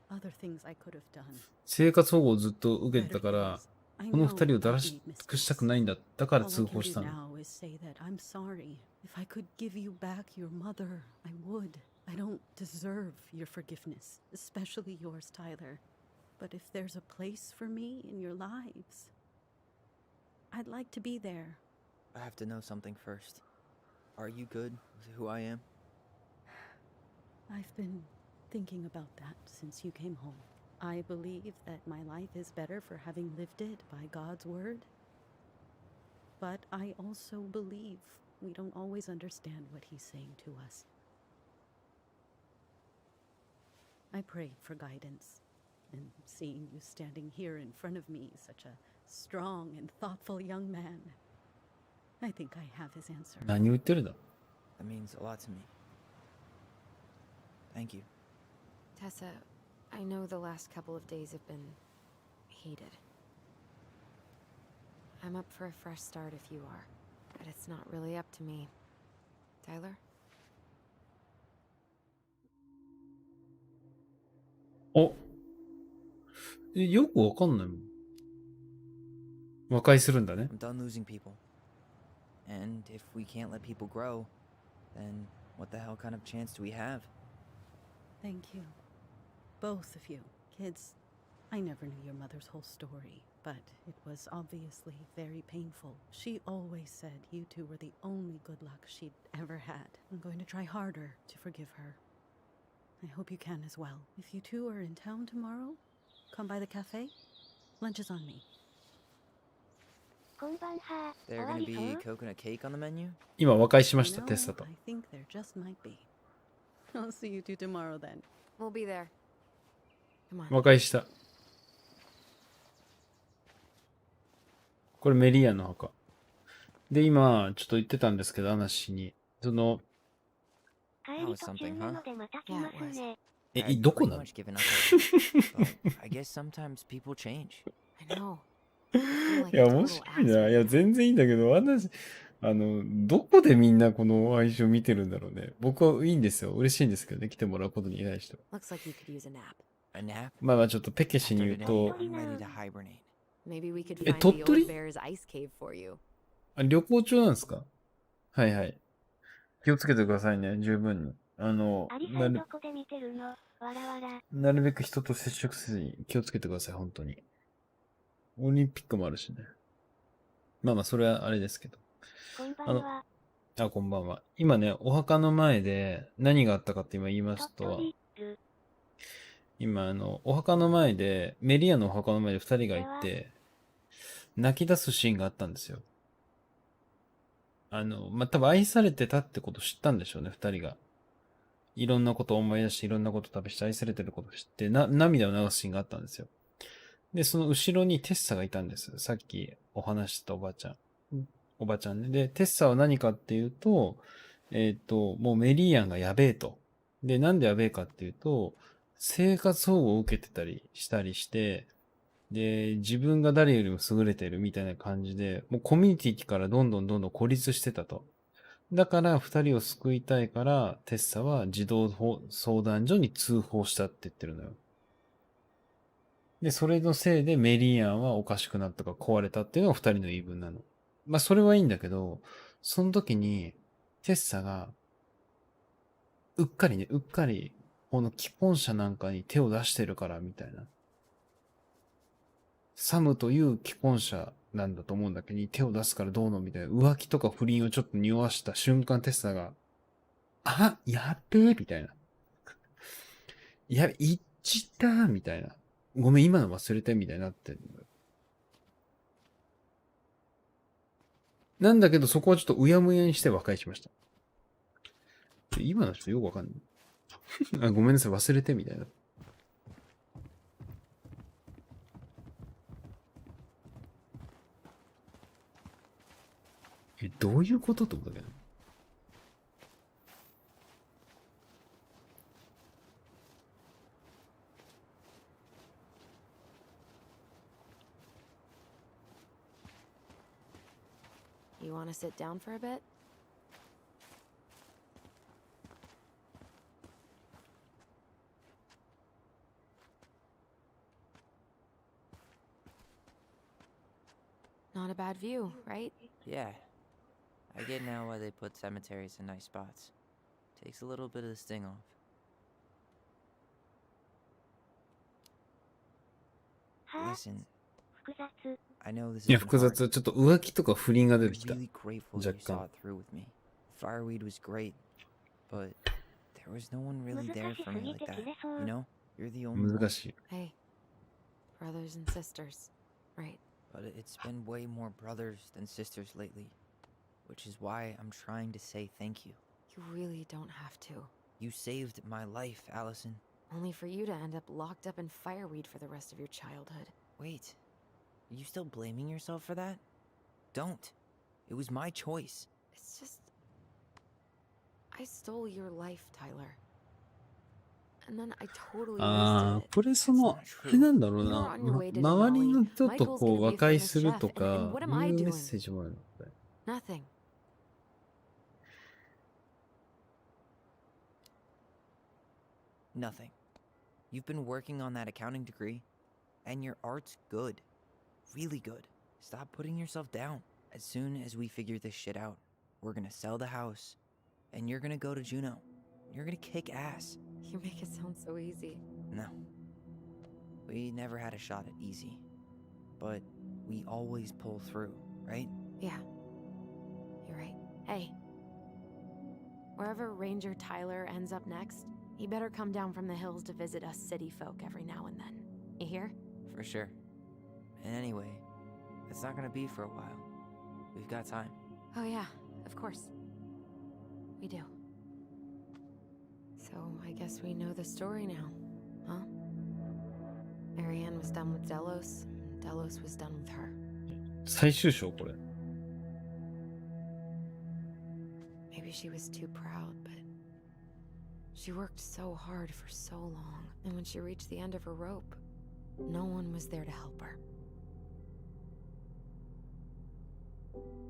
other things I could have done. 生活保護をずっと受けて Better たから、 things. I この know 二人をだ I've らし made 尽くした mistakes. くないんだ。だから All I 通 can 報し do たの。 now is say that I'm sorry. If I could give you back your mother, I would. I don't deserve your forgiveness, especially yours, Tyler. But if there's a place for me in your lives, I'd like to be there. I have to know something first. Are you good with who I am? I've been thinking about that since you came home. I believe that my life is better for having lived it by God's word. But I also believe we don't always understand what He's saying to us. I prayed for guidance, and seeing you standing here in front of me, such a strong and thoughtful young man, I think I have his answer. 何を言ってるんだ。 That means a lot to me. Thank you. Tessa, I know the last couple of days have been heated. I'm up for a fresh start if you are, but it's not really up to me. Tyler? およくわかんないもん。和解するんだね。 I'm done losing people. And if we can't let people grow, then what the hell kind of chance do we have? Thank you. Both of you. Kids, I never knew your mother's whole story, but it was obviously very painful. She always said you two were the only good luck she'd ever had. I'm going to try harder to forgive her. I hope you can as well. If you two are in town tomorrow, come by the cafe. Lunch is on me. こんばんは。 There 終わ gonna り be そう coconut cake on the menu? 今和解しま You した、 know, テッサと。 I think there just might be. I'll see you two tomorrow then. We'll be there. Come on. 和解した。これメリーアンの墓。で、今、ちょっと言ってたんですけど、話に。その、帰り途中なのでまた来ますね。I'd どこ pretty なの much given up on it. But I guess sometimes people change. I know. I feel like いや、 a 面 total 白いな。い ass や、全然いいんだけど、どこでみんなこの相性見てるんだろうね。僕はいいんですよ。嬉しいんですけどね。来てもらうことに対しては。 Looks like you could use a nap. A nap? まあまあ、ちょっとペケシ After に言う today, と、 I'm ready to hibernate. Maybe we could え、 find the 鳥取？ old bear's ice cave for you. 旅行中なんですか？はいはい。気をつけてくださいね、十分に。アリさんどこで見てるの？わらわら。なるべく人と接触せずに気をつけてください、本当に。オリンピックもあるしね。まあまあ、それはあれですけど。こんばんは。こんばんは。今ね、お墓の前で何があったかって今言いますと、鳥取今お墓の前で、メリアのお墓の前で二人がいて、泣き出すシーンがあったんですよ。まあ、多分愛されてたってことを知ったんでしょうね、二人が。いろんなことを思い出して、いろんなことを試して愛されてることを知って、涙を流すシーンがあったんですよ。で、その後ろにテッサがいたんです。さっきお話ししたおばちゃんね。で、テッサは何かっていうと、もうメリーアンがやべえと。で、なんでやべえかっていうと、生活保護を受けてたりしたりして、で、自分が誰よりも優れているみたいな感じで、もうコミュニティからどんどん孤立してたと。だから二人を救いたいから、テッサは児童相談所に通報したって言ってるのよ。で、それのせいでメリーアンはおかしくなったか壊れたっていうのが二人の言い分なの。まあ、それはいいんだけど、その時に、テッサが、うっかり、この既婚者なんかに手を出してるから、みたいな。サムという既婚者なんだと思うんだけど、に手を出すからどうのみたいな、浮気とか不倫をちょっと匂わした瞬間、テッサが、あ、やっべえ、みたいな。言っちったみたいな。ごめん、今の忘れて、みたいになってる。なんだけど、そこはちょっとうやむやにして和解しました。今の人よくわかんない。あ、ごめんなさい、忘れて、みたいな。どういうことってことだけど。You want to sit down for a bit? Not a bad view, right? Yeah. I get now why they put cemeteries in nice spots. Takes a little bit of the sting off. Listen, I know this いや、 has been 複 hard. 雑。ちょっと浮気とか不倫が出 I'm てきた。 really grateful you 若 saw 干。 it through with me. Fireweed was great, but there was no one really there for me like that. You know? You're the only 難 one. しい。 Hey, brothers and sisters, right? But it's been way more brothers than sisters lately. Which is why I'm trying to say thank you. You really don't have to. You saved my life, Allison. Only for you to end up locked up in fireweed for the rest of your childhood. Wait. Are you still blaming yourself for that? Don't. It was my choice. It's just... I stole your life, Tyler. And then I totally あ wasted あ、 it. これその、あれなんだろう You were な。 on your way to 周り Denali. の人と Michael's こ gonna う be a 和解 famous すると chef, か and what am I いうメッ doing? セージもあるのこれ。 Nothing. Nothing. You've been working on that accounting degree, and your art's good. Really good. Stop putting yourself down. As soon as we figure this shit out, we're gonna sell the house, and you're gonna go to Juneau. You're gonna kick ass. You make it sound so easy. No. We never had a shot at easy. But we always pull through, right? Yeah. You're right. Hey. Wherever Ranger Tyler ends up next, he better come down from the hills to visit us city folk every now and then. You hear? For sure. And anyway, it's not gonna be for a while. We've got time. Oh yeah, of course. We do. So I guess we know the story now, huh? Marianne was done with Delos, and Delos was done with her. 最終章これ。 Maybe she was too proud, but she worked so hard for so long, and when she reached the end of her rope, no one was there to help her.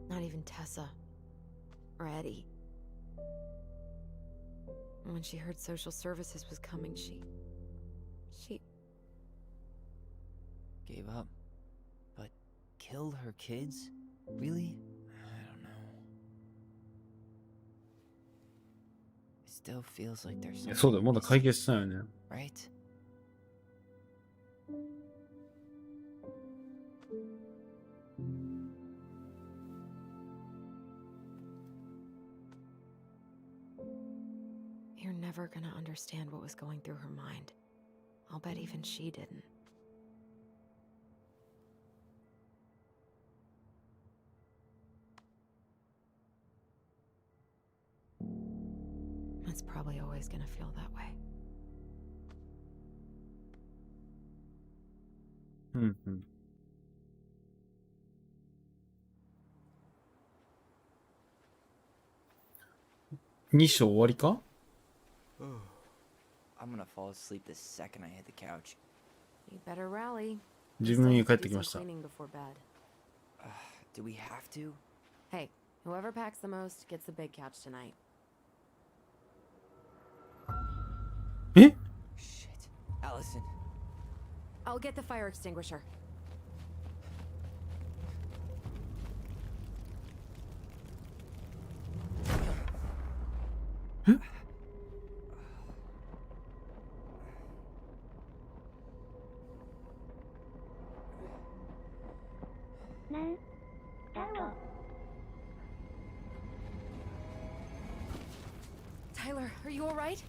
Not even Tessa or Eddie. And when she heard social services was coming, she Gave up. But killed her kids? Really? I don't know. It still feels like there's いや something そうだよ、まだ解 missing, 決したよね。 right? You're never gonna understand what was going through her mind. I'll bet even she didn't. It's probably always gonna feel that way. うんうん。2章終わりか？ I'm gonna fall asleep the second I hit the couch. You better rally. 自分に帰ってきました。 Cleaning before bed. Do we have to? Hey, whoever packs the most gets the big couch tonight. え Shit. Allison. I'll get the fire extinguisher. Tyler, are you alright?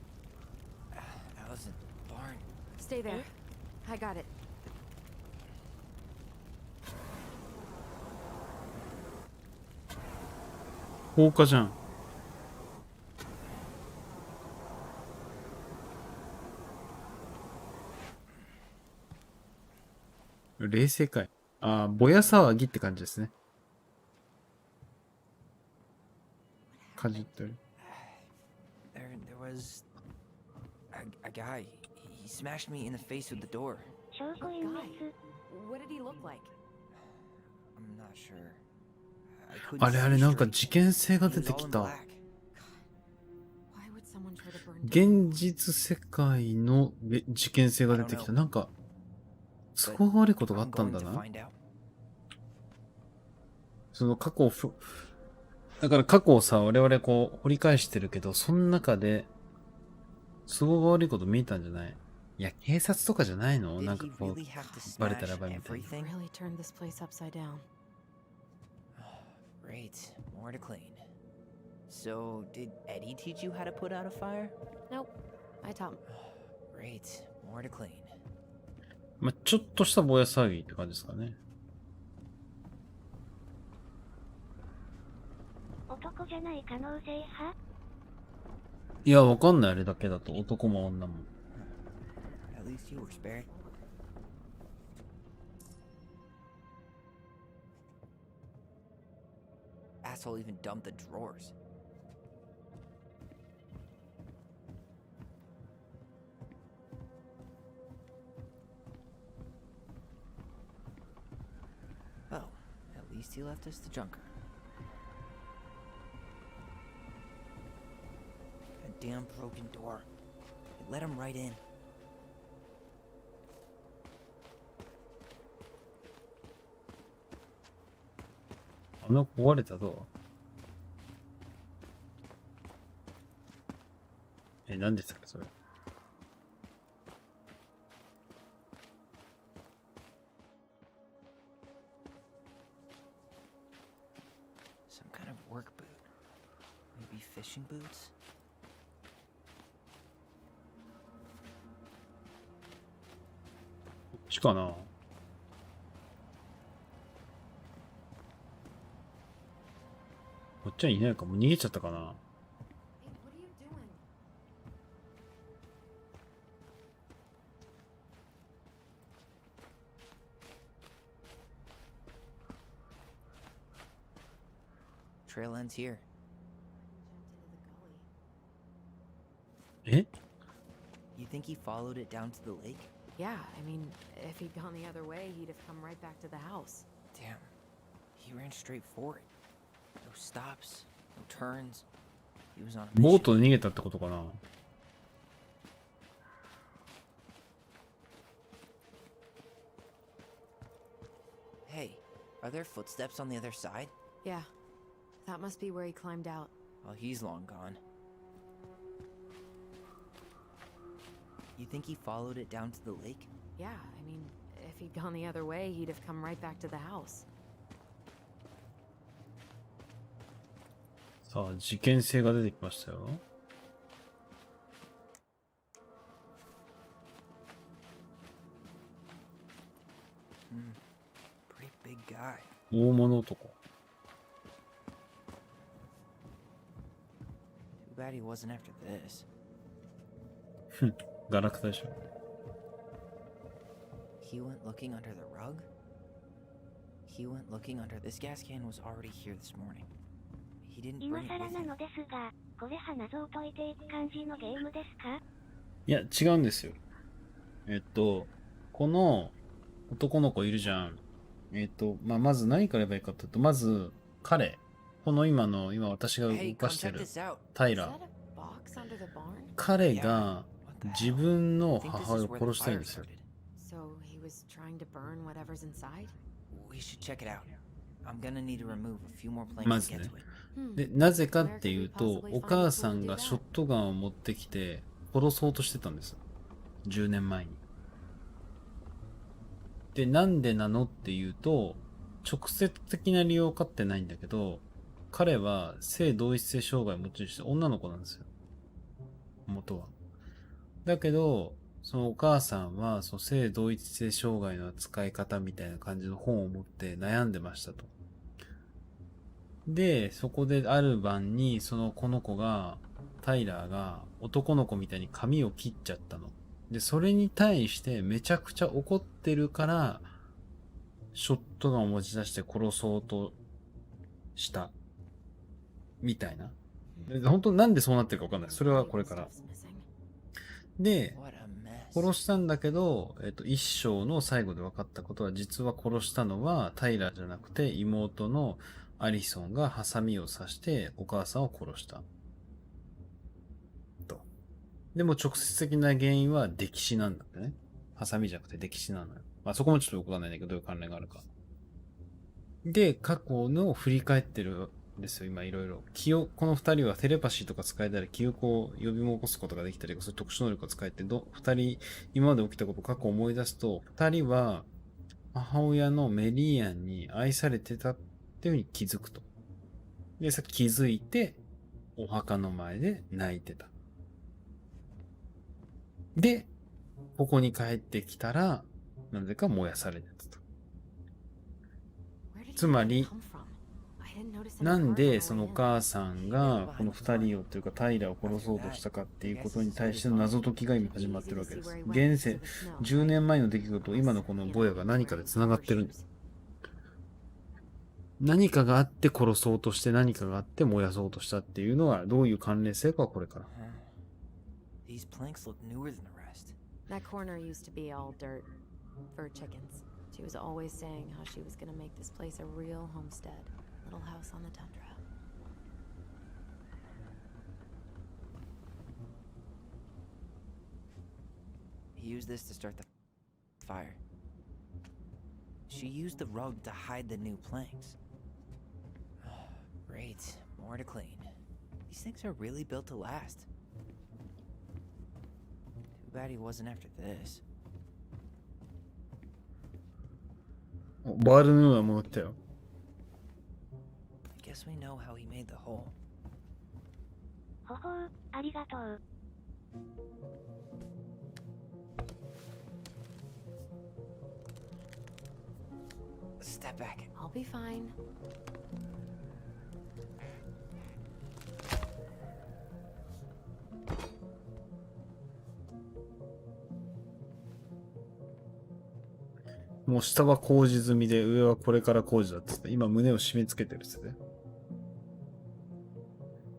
Allison, barn. Stay there. I got it. 放火じゃん。冷静かい。ああ、ぼや騒ぎって感じですね。かじってる。There was a guy. He smashed me in the face with the door. Guy. What did he look like? I'm not sure. I couldn't あれあれ、 see なんか straight. 事件性が He 出 was て all き in た。 black. Why would someone try to burn down? 現実世界の事件性が出てきた。なんか、都 But 合が悪いことがあ I'm ったん going だ to な。 find out. その過去をだから過去をさ、我々こう、掘り返してるけど、その中で、都合が悪いこと見えたんじゃない？いや、警察とかじゃないの？ Did なんか he こう really、have to バレたら smash やばいみたいな。 everything? Really turned this place upside down. Great. More to clean. So, did Eddie teach you how to put out a fire? Nope. I taught him. Great. More to clean. まあ、ちょっとしたぼや騒ぎって感じですかね。男じゃない可能性派？いや、わかんない、あれだけだと。男も女も。At least you were spared. Asshole even dumped the drawers. Well, at least he left us the junker. A damn broken door. It let him right in. 穴壊れたどう？何でしたっけ、それ。Some kind of work boot. Maybe fishing boots? こっちかな。こっちはいないかも。逃げちゃったかな。Hey, what are you doing? Trail ends here. Jumped into the gully. え？ You think he followed it down to the lake? Yeah, I mean, if he'd gone the other way, he'd have come right back to the house. Damn. He ran straight for it. No stops, no turns. He was on a ボー mission. トで逃げたってことかな。 Hey, are there footsteps on the other side? Yeah, that must be where he climbed out. Well, he's long gone. You think he followed it down to the lake? Yeah, I mean, if he'd gone the other way, he'd have come right back to the house. さあ、事件性が出てきましたよ。Pretty big guy. 大物男。 Too bad he wasn't after this. ガラクタでしょ。 He went looking under the rug? He went looking under this gas can was already here this morning. He didn't 今 bring it 更 with な him. のですが、これ花像解いていく感じのゲームですか？いや、違うんですよ。この、男の子いるじゃん。まず何から言えばいいかというと、まず、彼。今私が動 Hey, か come して check る this out. タイ Is ラ that ー。 a box under the barn? 彼が What the 自 hell? 分の I think this 母 is 親を where the 殺したいん fire ですよ。 started. So he was trying to burn whatever's inside? We should check it out. I'm gonna need to remove a few more ま planks ず to ね get to it. で、なぜかっていうと、お母さんがショットガンを持ってきて殺そうとしてたんです。10年前に。で、なんでなのっていうと、直接的な理由を分かってないんだけど、彼は性同一性障害を持ち主して女の子なんですよ。元は。だけど、そのお母さんは、その性同一性障害の扱い方みたいな感じの本を持って悩んでましたと。で、そこである晩に、この子が、タイラーが男の子みたいに髪を切っちゃったの。で、それに対してめちゃくちゃ怒ってるから、ショットガンを持ち出して殺そうとした。みたいな。で本当なんでそうなってるかわかんない。それはこれから。で、What a mess. 殺したんだけど、一章の最後で分かったことは、実は殺したのはタイラーじゃなくて妹のアリソンがハサミを刺してお母さんを殺した。と。でも直接的な原因は溺死なんだってね。ハサミじゃなくて溺死なのよ。まあそこもちょっとよくわかんないんだけど、どういう関連があるか。で、過去の振り返ってるんですよ、今いろいろ。この二人はテレパシーとか使えたり、記憶を呼び起こすことができたり、そういう特殊能力を使えて、二人、今まで起きたことを過去を思い出すと、二人は母親のメリーアンに愛されてたっていうふうに気づくと。で、さっき気づいて、お墓の前で泣いてた。で、ここに帰ってきたら、なぜか燃やされてたと。つまり、なんでそのお母さんがこの二人をというかタイラーを殺そうとしたかっていうことに対しての謎解きが今始まってるわけです。現世、10年前の出来事と今のこのボヤが何かで繋がってるんです。何かがあって殺そうとして何かがあって燃やそうとしたっていうのはどういう関連性かはこれから。These planks look newer than the rest. That corner used to be all dirt for chickens. She was always saying how she was gonna make this place a real homestead. Little house on the tundra. He used this to start the fire. She used the rug to hide the new planks. Great, more to clean. These things are really built to last. Too bad he wasn't after this. バールのようなもの来たよ。I guess we know how he made the hole. ほほう、ありがとう。Step back. I'll be fine. もう下は工事済みで上はこれから工事だって言って今胸を締め付けてるっつってね。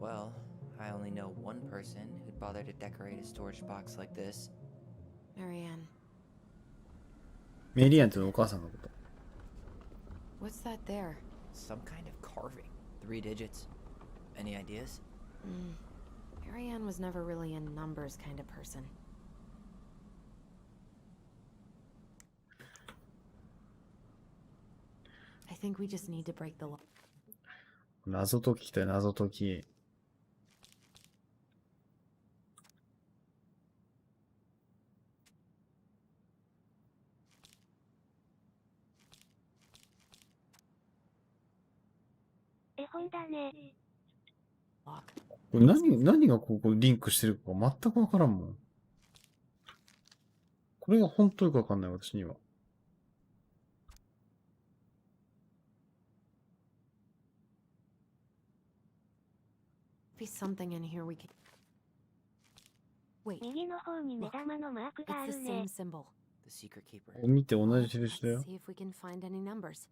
Well, I only know one person who'd bother to decorate a storage box like this. Marianne, メリアンっていうのはお母さんのこと。what's that there? Some kind of carving. 3 digits. Any ideas? Marianne was never really a numbers kind of person. I think we just need to break the law. 謎解き来たよ、謎解き。絵本だね。Lock. これ何がここリンクしてるか全くわからんもん。これが本当によくわかんない、私には。Be something in here we can. Wait, 右の方に目玉のマークがあ it's る the ね same。symbol. The secret keeper. これ見て同 Well, じ印だ let's よ。 see if we can find any numbers.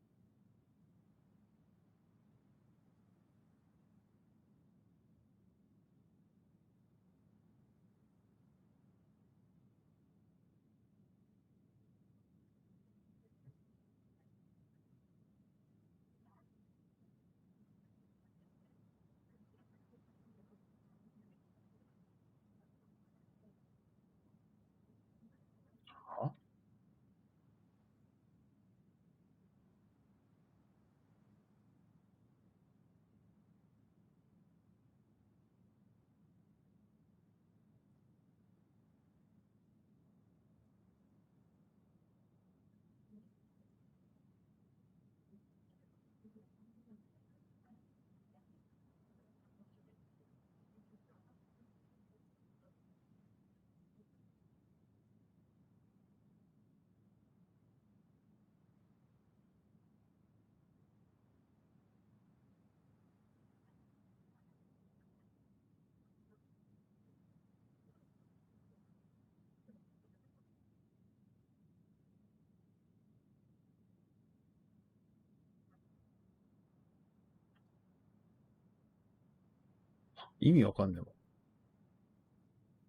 意味わかんないわ。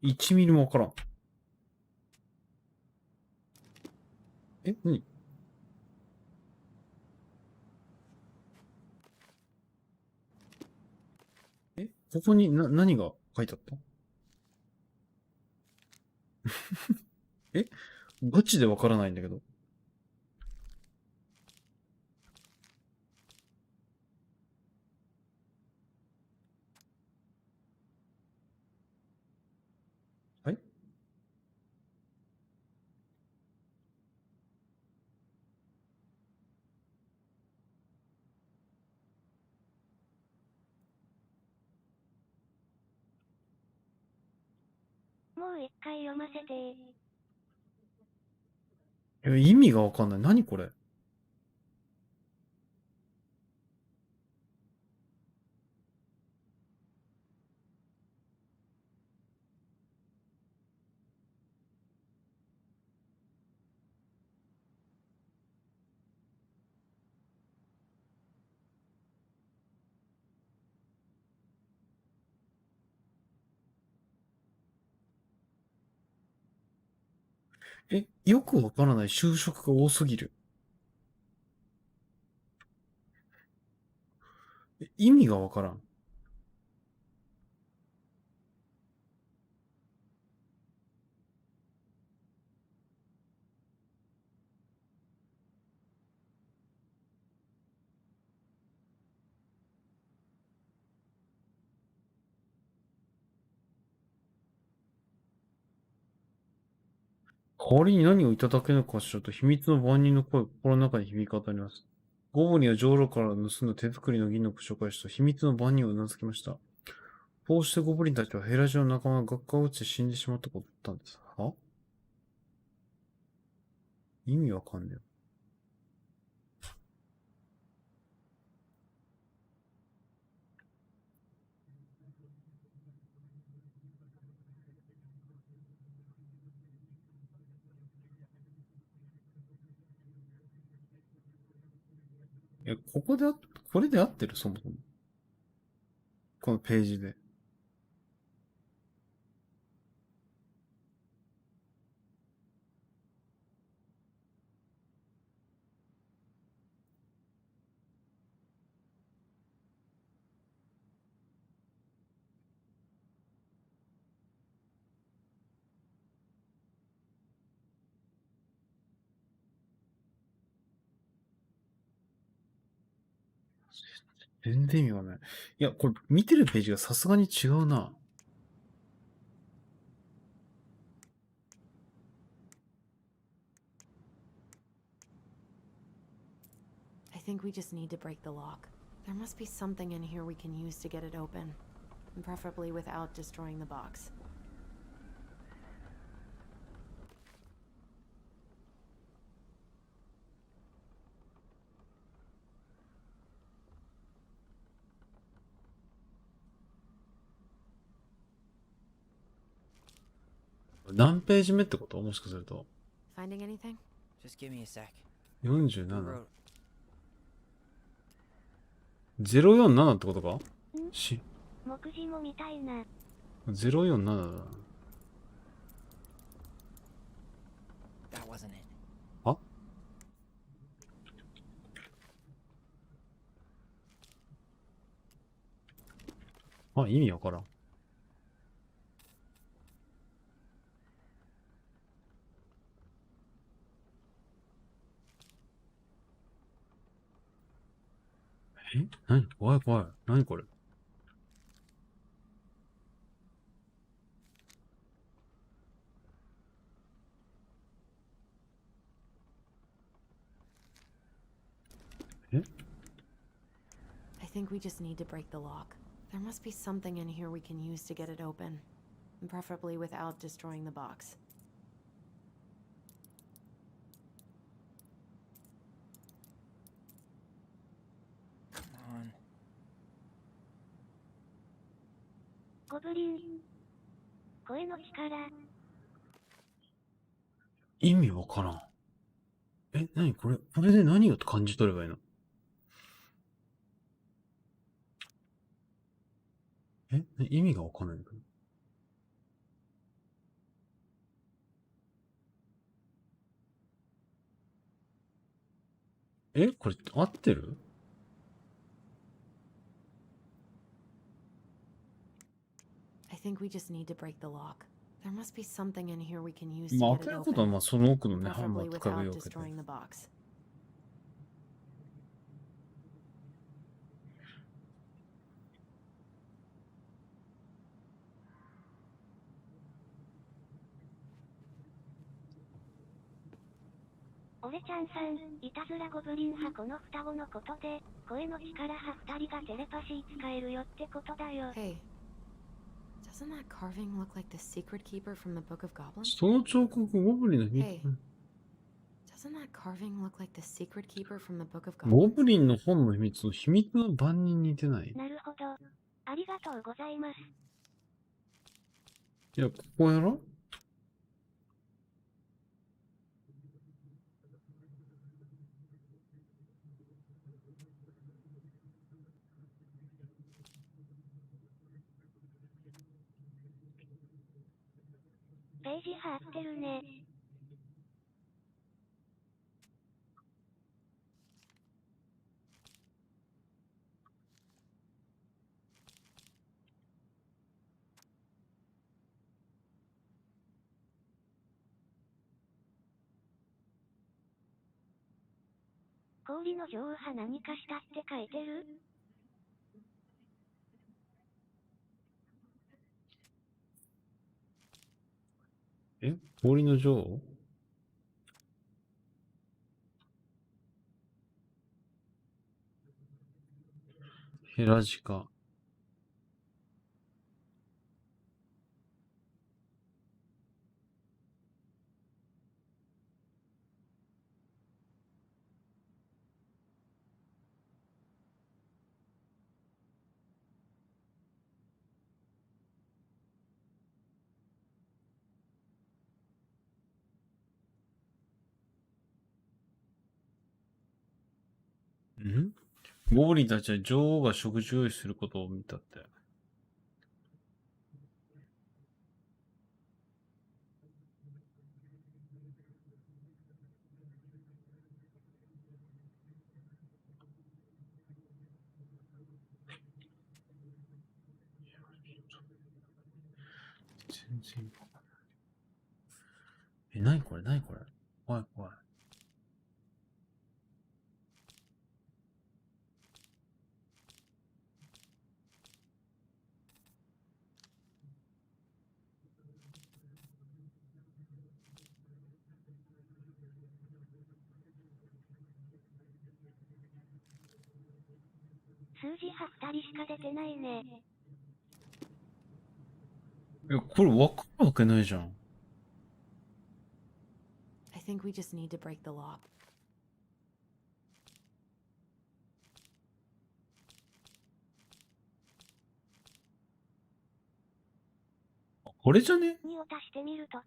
1ミリもわからん。え、何？え、ここに何が書いてあった？え、ガチでわからないんだけど。はい？もう一回読ませて。意味がわかんない。何これ？よくわからない就職が多すぎる。意味がわからん。代わりに何をいただけるのかしらと秘密の番人の声が心の中に響き渡ります。ゴブリンはジョーロから盗んだ手作りの銀の串を返しと秘密の番人を頷きました。こうしてゴブリンたちはヘラジオの仲間が学科を打ち死んでしまったことだったんです。は？意味わかんねえ。これで合ってるそもそも。このページで。全然意味がない。いや、これ見てるページがさすがに違うな。I think we just need to break the lock. There must be something in here we can use to get it open. Preferably without destroying the box.何ページ目ってこと？もしかすると。Finding anything? Just give me a sec. 47。 Who wrote? 047ってことか？目次も見たいな。047だな。That wasn't it. あ？意味わからん。何？怖い怖い。何これ？I think we just need to break the lock. There must be something in here we can use to get it open. Preferably without destroying the box. Come on. ゴブリン。声の力。意味わからん。何これ？これで何を感じ取ればいいの？意味がわかんないんだけど。これ合ってる？ I think we just need to break the lock. There must be something in here we can use ま to あ get 開け it ることは open. まあその奥のね、ハンマ Preferably ーと壁 without を開けて。 destroying the box. 俺ちゃんさん、いたずらゴブリン派この双子のことで、声の力派二人がテレパシー使えるよってことだよ。Hey, doesn't that carving look like the secret keeper from the Book of Goblins? その彫刻ゴブリンの秘 Hey, doesn't that carving look like the secret keeper from the Book of ゴ Goblins? ブリンの本の秘密の秘密の番人に似てない？なるほど。ありがとうございます。いや、ここやろ？ページ貼ってるね。氷の女王派何かしたって書いてる？氷の女王？ヘラジカ。ゴブリンたちは女王が食事を用意することを見たって。全然。何これ何これ？怖い怖い。数字派二人しか出てないね。これ分かるわけないじゃん。I think we just need to break the lock. これじゃね？ 2を足してみるとか？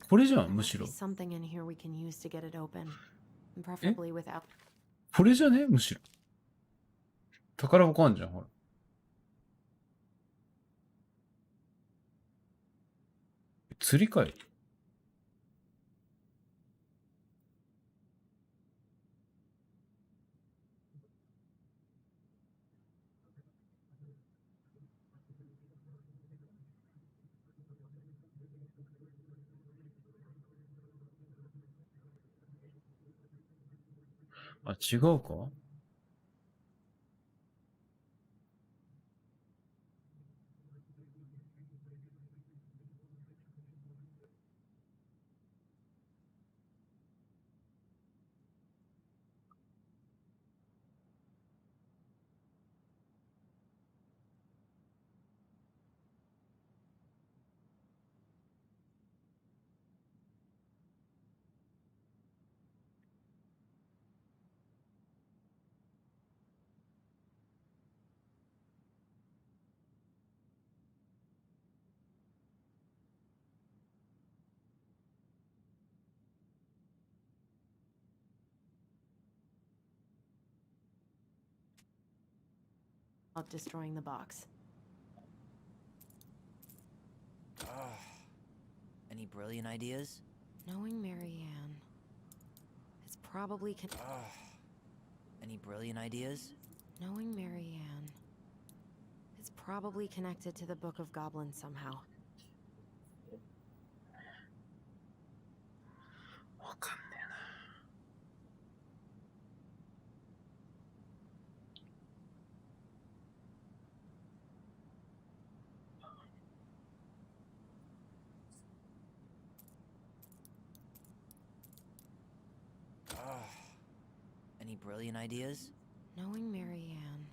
これじゃ There ん、む must し be ろ。 something in here we can use to get it open. Preferably without. これじゃね？むしろ。宝箱あんじゃん、ほら。釣りかい？あ、違うか？Destroying the box. Any brilliant ideas? Knowing Marianne, it's probably Any brilliant ideas? knowing Marianne, it's probably connected to the Book of Goblins somehow. わかんねえな。Any brilliant ideas? Knowing Marianne.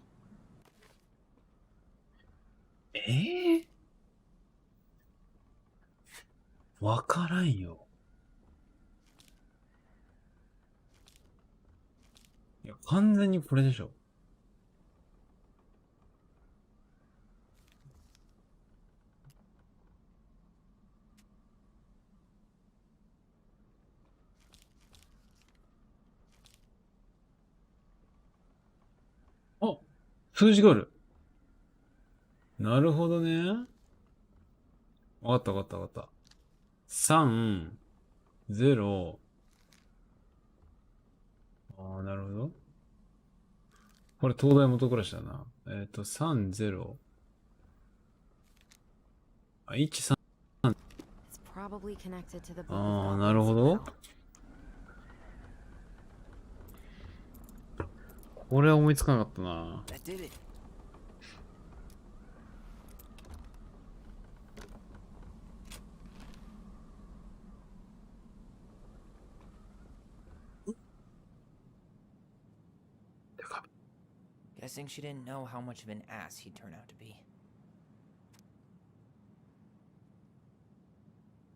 わからんよ。いや、完全にこれでしょ。あ、数字がある。なるほどね。わかったわかったわかった。3、0。ああ、なるほど。これ東大元暮らしだな。3、0。あ、1、3。It's probably connected to the Book of ああ、 Goblins なるほど。 somehow. これは思いつかなかったな。That did it. てか、 Guessing she didn't know how much of an ass he'd turn out to be.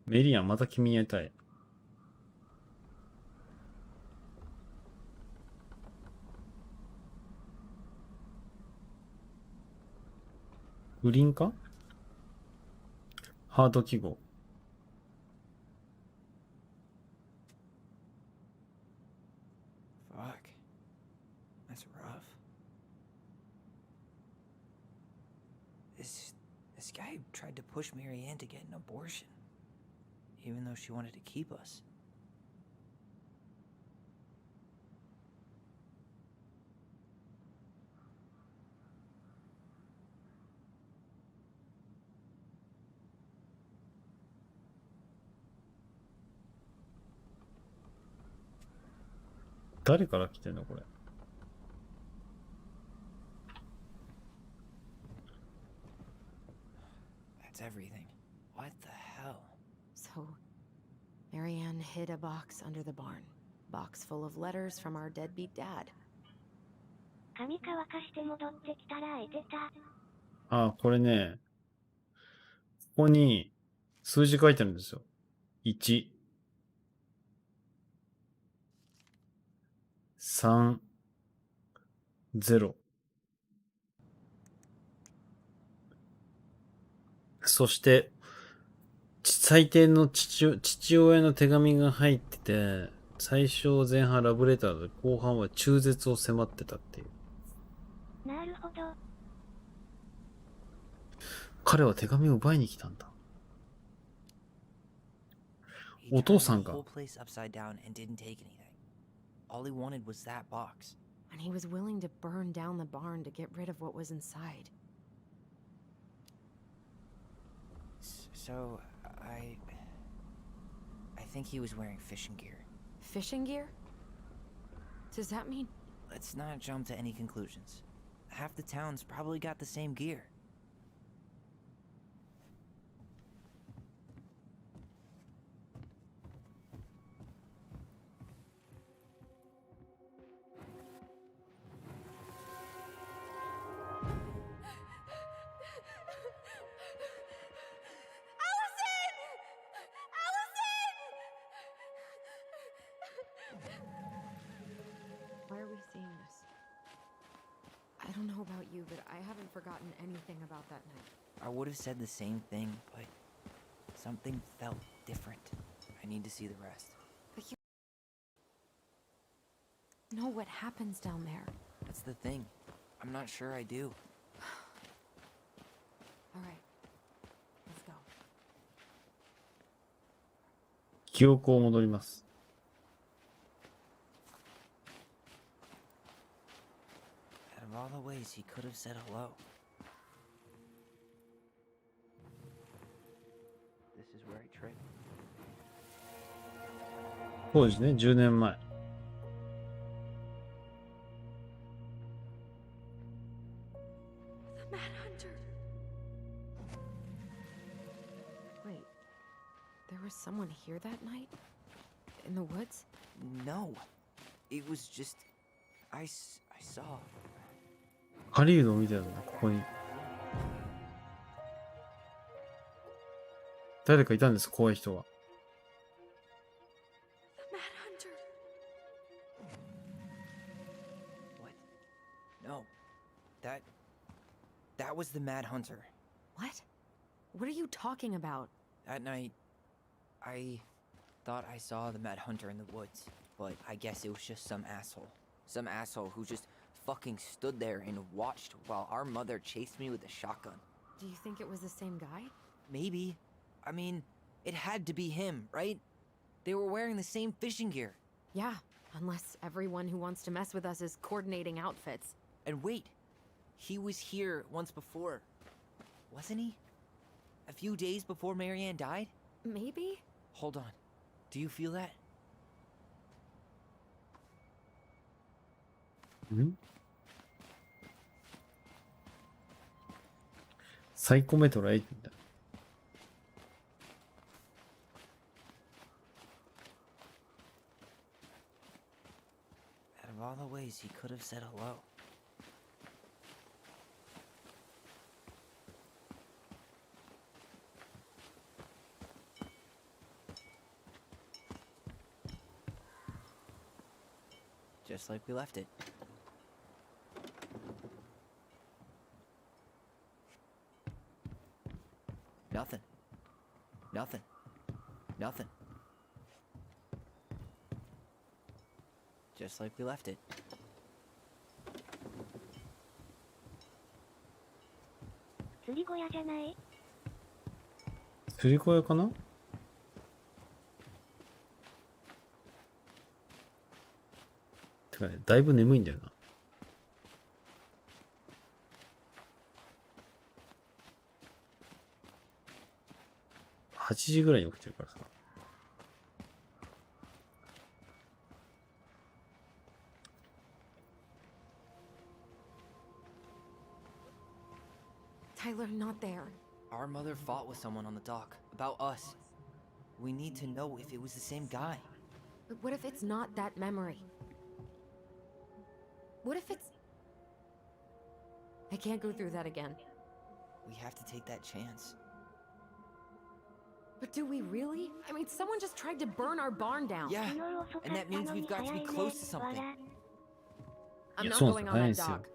メリアンまた君に会いたい。不倫か？ハート記号。Fuck. That's rough. This guy tried to push Marianne to get an abortion, even though she wanted to keep us. 誰から来てんのこれ。That's everything. What the hell? So, Marianne hid a box under the barn. Box full of letters from our deadbeat dad. 髪乾かして戻ってきたら開いてた。あ、これね、ここに数字書いてあるんですよ。1、3、0。そして、最低の父親の手紙が入ってて、最初前半ラブレターで後半は中絶を迫ってたっていう。なるほど。彼は手紙を奪いに来たんだ。 He お父 turned さん the が whole place upside down and didn't take anything. All he wanted was that box. And he was willing to burn down the barn to get rid of what was inside. So, I think he was wearing fishing gear. Fishing gear? Does that mean... Let's not jump to any conclusions. Half the town's probably got the same gear. Why are we seeing this? I don't know about you, but I haven't forgotten anything about that night. I would have said the same thing, but something felt different. I need to see the rest. But you know what happens down there. That's the thing. I'm not sure I do. All right, let's go. 記憶を戻ります。Out of all the ways he could have said hello. This is where I tripped. 当時ね、10年前。The Mad Hunter. Wait, there was someone here that night? In the woods? No, it was just I saw. 狩人を見たよね、ここに。誰かいたんです、怖い人が。The Mad Hunter. What? No, that was the Mad Hunter. What? What are you talking about? That night, I thought I saw the Mad Hunter in the woods, but I guess it was just some asshole. Some asshole who just fucking stood there and watched while our mother chased me with a shotgun. Do you think it was the same guy? Maybe. I mean, it had to be him, right? They were wearing the same fishing gear. Yeah, unless everyone who wants to mess with us is coordinating outfits. And wait, he was here once before, wasn't he? A few days before Marianne died? Maybe? Hold on. Do you feel that? ん？サイコメトラ8みたいな。Out of all the ways he could have said hello. Just like we left it. Nothing. Nothing. Nothing. Just like we left it. 釣り小屋じゃない？釣り小屋かな？てかね、だいぶ眠いんだよな。8時ぐらいに起きてるからさ。Tyler, not there. Our mother fought with someone on the dock about us. We need to know if it was the same guy. But what if it's not that memory? What if it's... I can't go through that again. We have to take that chance. But do we really? I mean, someone just tried to burn our barn down. Yeah, 昨日遅か and っ that た means の we've に got to 早 be いね。 close to something. わら。 I'm not そう going なん on です that よ。 dock.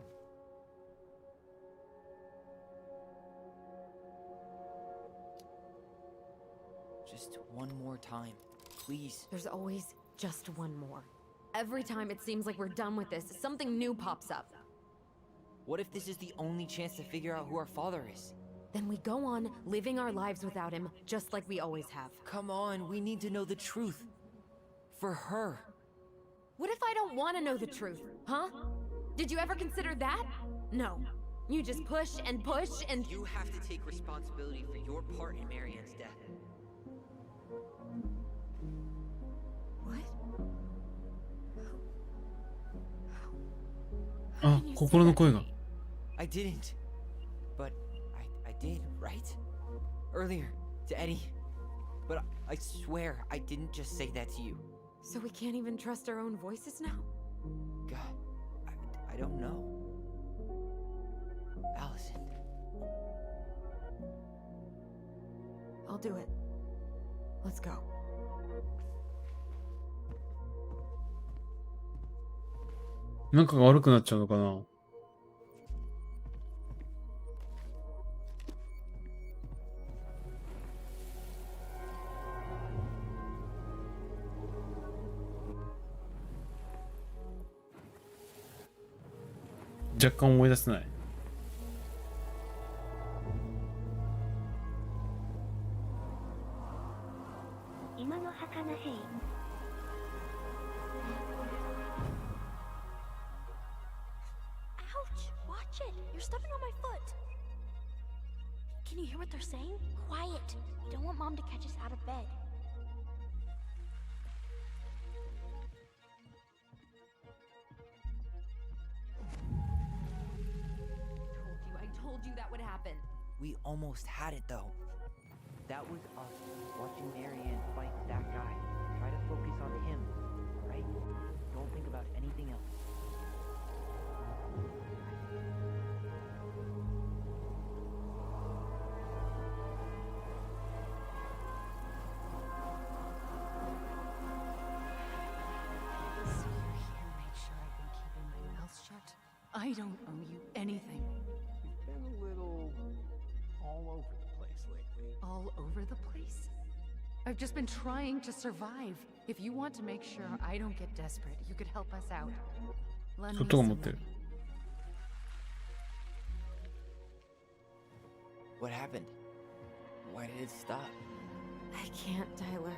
Just one more time, please. There's always just one more. Every time it seems like we're done with this, something new pops up. What if this is the only chance to figure out who our father is? Then we go on living our lives without him, just like we always have. Come on, we need to know the truth. For her. What if I don't want to know the truth, huh? Did you ever consider that? No. You just push and push and... You have to take responsibility for your part in Marianne's death. What? あ、心の声が。I didn't. But I did, right? Earlier, to Eddie. But I swear I didn't just say that to you. So we can't even trust our own voices now? God, I don't know. Allison. I'll do it. Let's go. 仲が悪くなっちゃうのかな。若干思い出せない。今今のは悲しい。Ouch! Watch it! You're stepping on my foot! Can you hear what they're saying? Quiet! We don't want Mom to catch us out of bed. I told you that would happen. We almost had it though. That was us watching Marianne fight that guy. Try to focus on him, right? Don't think about anything else. So you're here to make sure I've been keeping my mouth shut? I don't owe you anything. You've been a little all over the place lately. All over the place? I've just been trying to survive. If you want to make sure I don't get desperate, you could help us out. Lend me 外を some 持ってる。 money. What happened? Why did it stop? I can't, Tyler.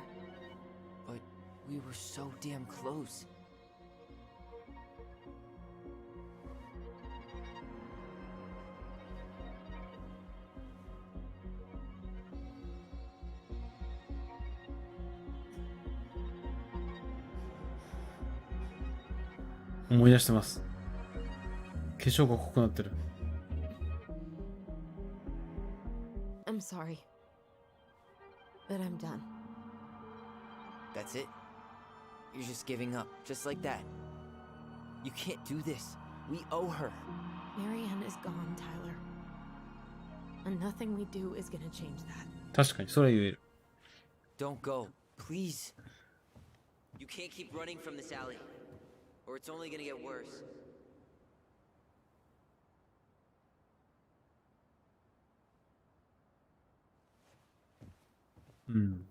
But we were so damn close. I'm 思い出してます。化粧が濃くなってる。 I'm sorry. But I'm done. That's it? You're just giving up, just like that. You can't do this. We owe her. Marianne is gone, Tyler. And nothing we do is gonna change that. 確かに、それは言える。 Don't go, please. You can't keep running from this alley, or it's only gonna get worse. うん。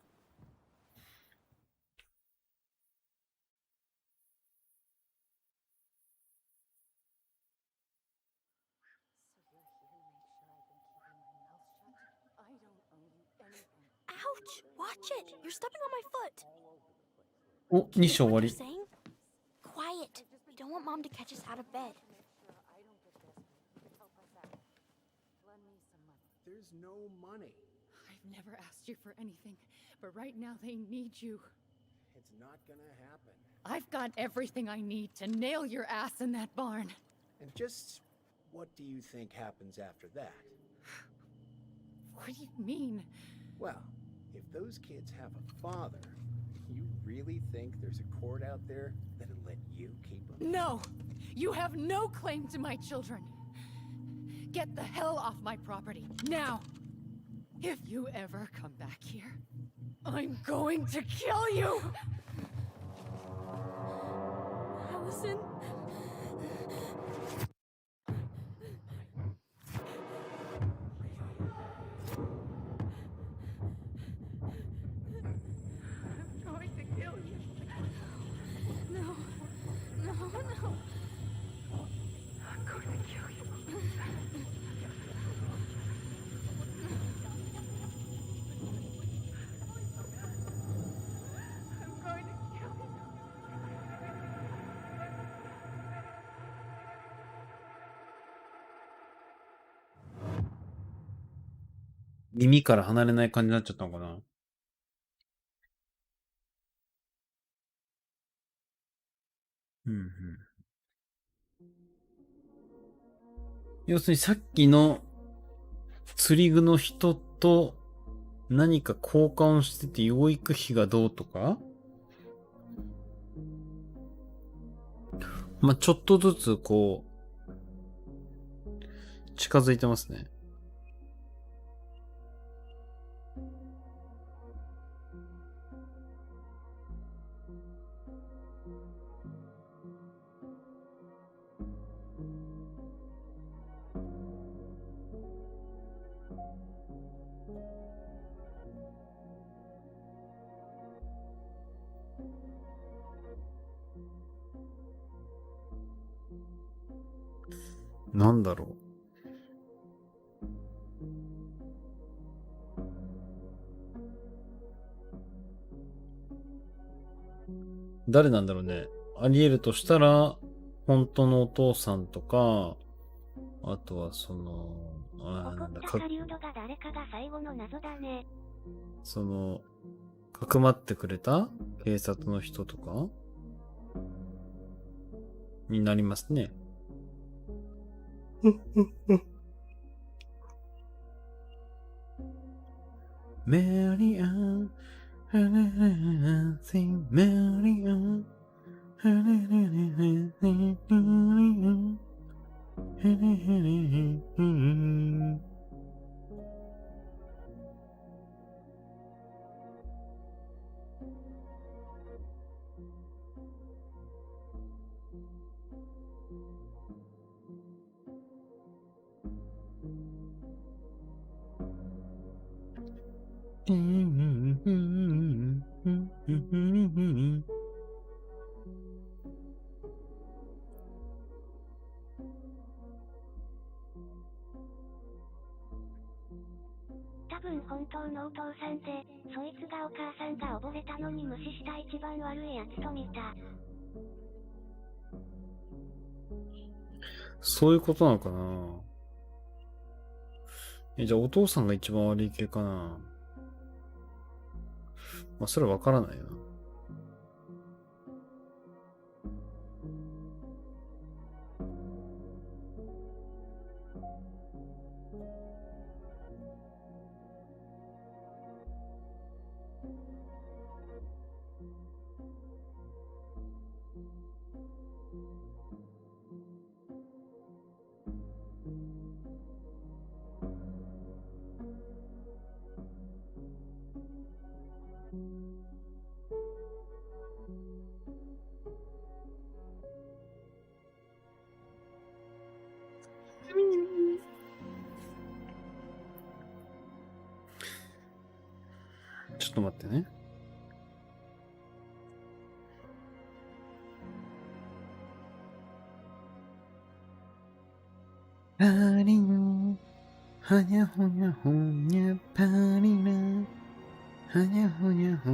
Ouch! Watch it! You're stepping on my foot! お、2 Can you 章 hear 終わ what り they're。saying? Quiet! We don't want Mom to catch us out of bed. There's no money. I've never asked you for anything, but right now they need you. It's not gonna happen. I've got everything I need to nail your ass in that barn. And just what do you think happens after that? What do you mean? Well, if those kids have a father, you really think there's a court out there that'll let you keep them? No! You have no claim to my children. Get the hell off my property, now! If you ever come back here, I'm going to kill you! Allison? I'm going to kill you. No. No, no. I'm going to kill you. I'm going to kill you. 耳から離れない感じになっちゃったのかな。うんうん。要するにさっきの釣り具の人と何か交換をしてて養育費がどうとか、まあ、ちょっとずつこう近づいてますね。なんだろう。誰なんだろうね。あり得るとしたら、本当のお父さんとか、あとはその、なんだ、怒った狩人が誰かが最後の謎だね。その、かくまってくれた警察の人とかになりますね。メリアン、メリアン、多分本当のお父さんで、そいつがお母さんが溺れたのに無視した一番悪いやつと見た。そういうことなのかな。じゃあお父さんが一番悪い系かな。まあ、それはわからないな。ちょっと待ってね。パリのはにゃほにゃほにゃパリのはにゃほにゃほ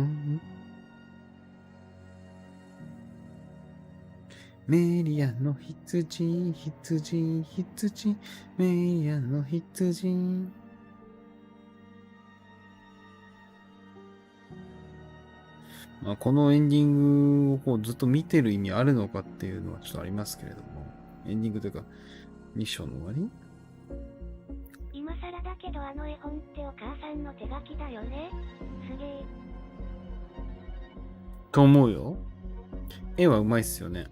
メリアの羊メリアの羊。まあ、このエンディングをこうずっと見てる意味あるのかっていうのはちょっとありますけれども、エンディングというか2章の終わり？今更だけどあの絵本ってお母さんの手書きだよね。すげえ。と思うよ。絵はうまいっすよね。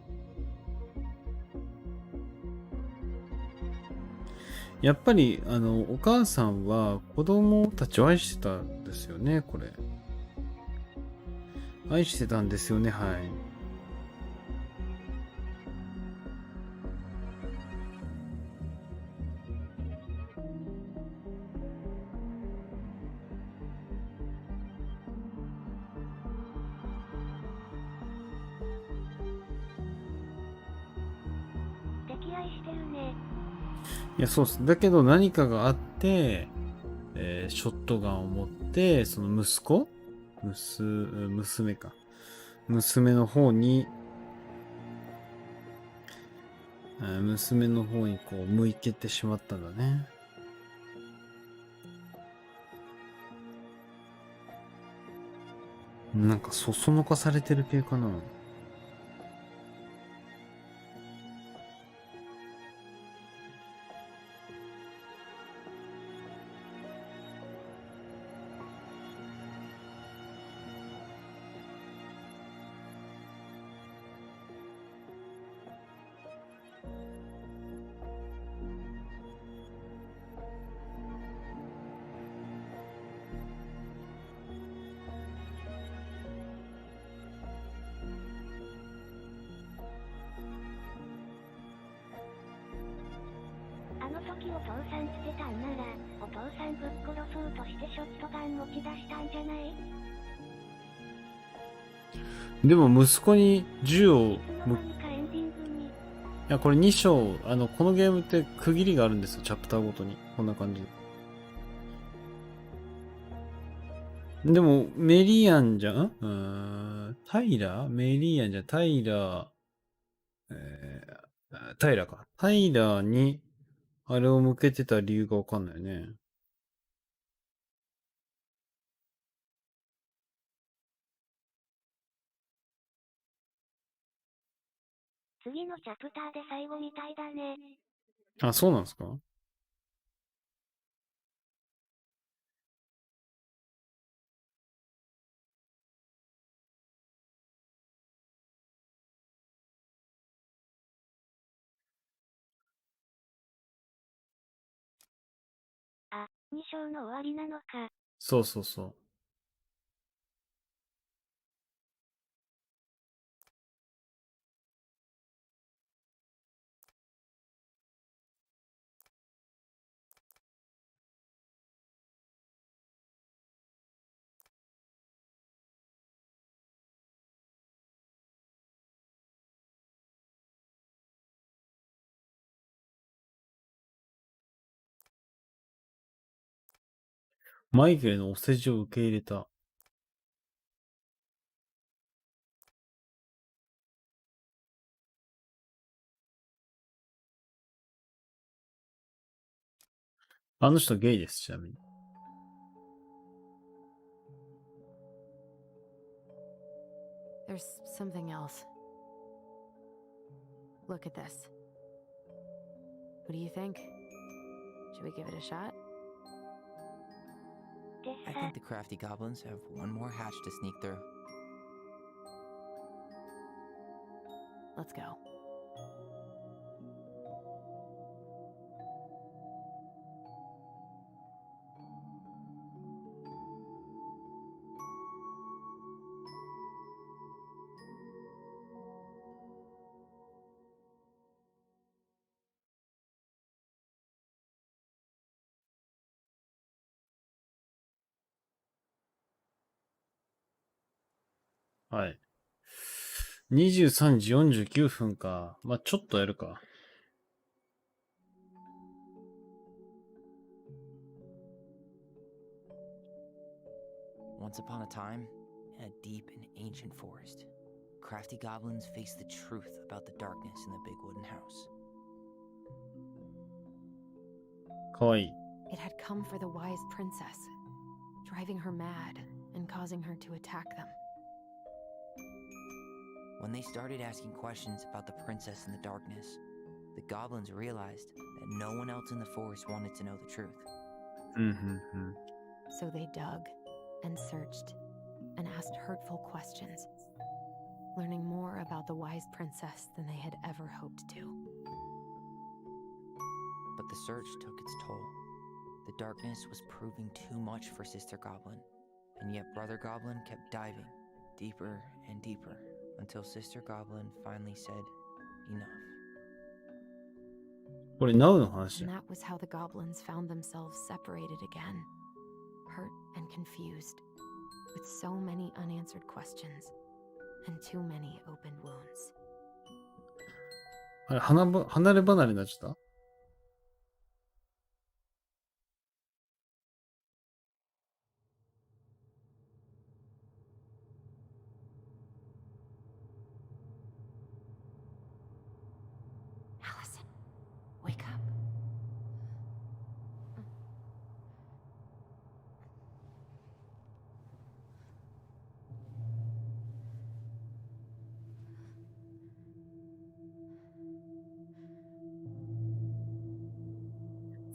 やっぱりお母さんは子供たちを愛してたんですよね、これ。愛してたんですよね、はい。溺愛してるね。いや、そうっす。だけど何かがあって、ショットガンを持って、その息子娘か。娘の方にこう向けてしまったんだね。なんかそそのかされてる系かな。あの時お父さん捨てたんなら、お父さんぶっ殺そうとしてショットガン持ち出したんじゃない？でも息子に銃をいや、これ2章、このゲームって区切りがあるんですよ、チャプターごとに。こんな感じで。でも、メリアンじゃんタイラーメリアンじゃん。タイラー、タイラーか。タイラーに、あれを向けてた理由がわかんないよね。次のチャプターで最後みたいだね。あ、そうなんですか？あ、2章の終わりなのか。そうそうそう。マイケルのお世辞を受け入れた。あの人ゲイです、ちなみに。There's something else. Look at this. What do you think? Should we give it a shot? I think the crafty goblins have one more hatch to sneak through. Let's go.はい。23時49分か。まあ、ちょっとやるか。Once upon a time, in a deep and ancient forest, crafty goblins faced the truth about the darkness in the big wooden house. かわいい。It had come for the wise princess, driving her mad and causing her to attack them. When they started asking questions about the princess in the darkness, the goblins realized that no one else in the forest wanted to know the truth. So they dug and searched and asked hurtful questions, learning more about the wise princess than they had ever hoped to. But the search took its toll. The darkness was proving too much for Sister Goblin, and yet Brother Goblin kept diving deeper and deeper until Sister Goblin finally said, enough. これ、ナウの話 And だ。 that was how the goblins found themselves separated again, hurt and confused, with so many unanswered questions and too many open wounds. あれ、離れ離れになっちゃった？ Allison, wake up.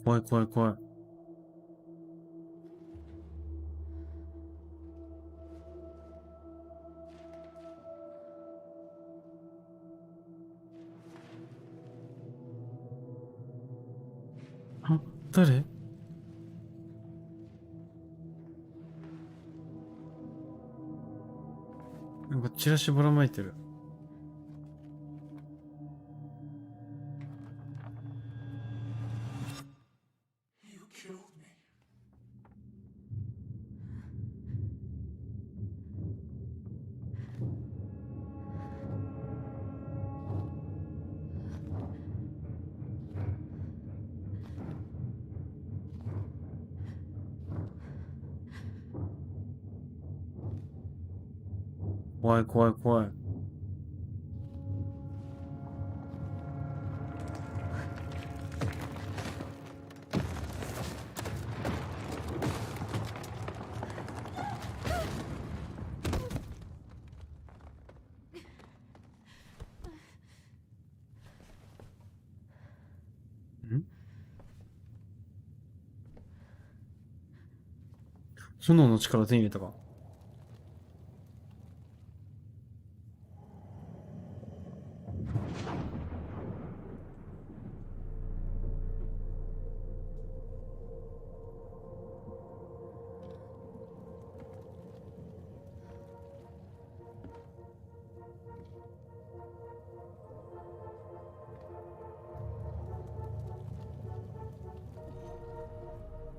怖い怖い怖い。あ、誰？なんかチラシばらまいてる。怖い怖い怖い。炎の力手に入れたか。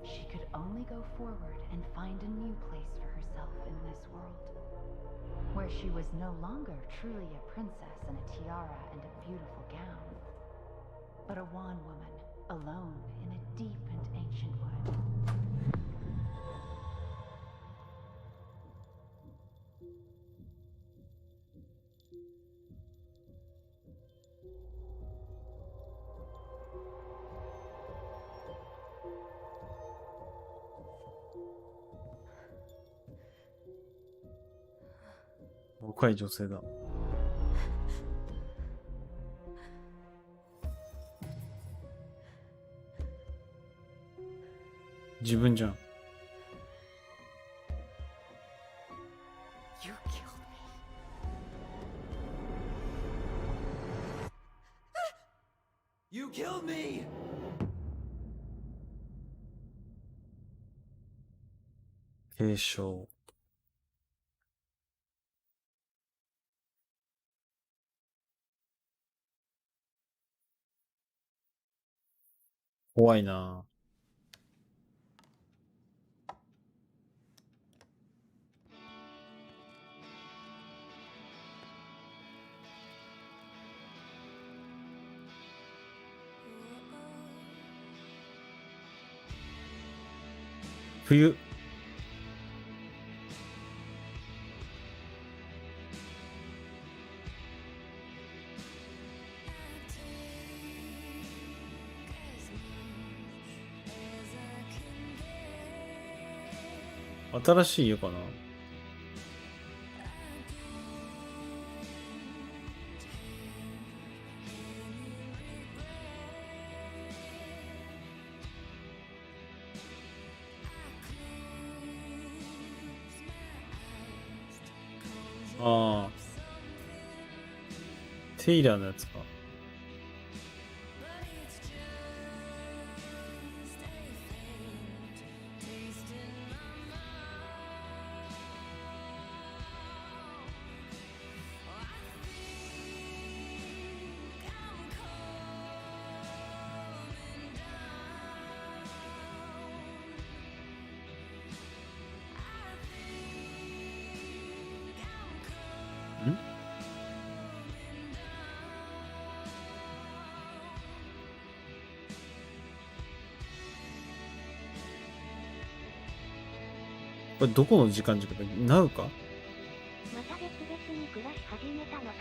She could only go forward and find a new place for herself in this world, where she was no longer truly a princess in a tiara and a beautiful gown, but a wan woman, alone in a deep and ancient wood. "若い女性だ。自分じゃん。You killed me. You killed me! 継承。怖いな。冬。新しい家かな。ああ。テイラーのやつか。ん？これどこの時間軸だ？ナウか？また別々に暮らし始めたのかな。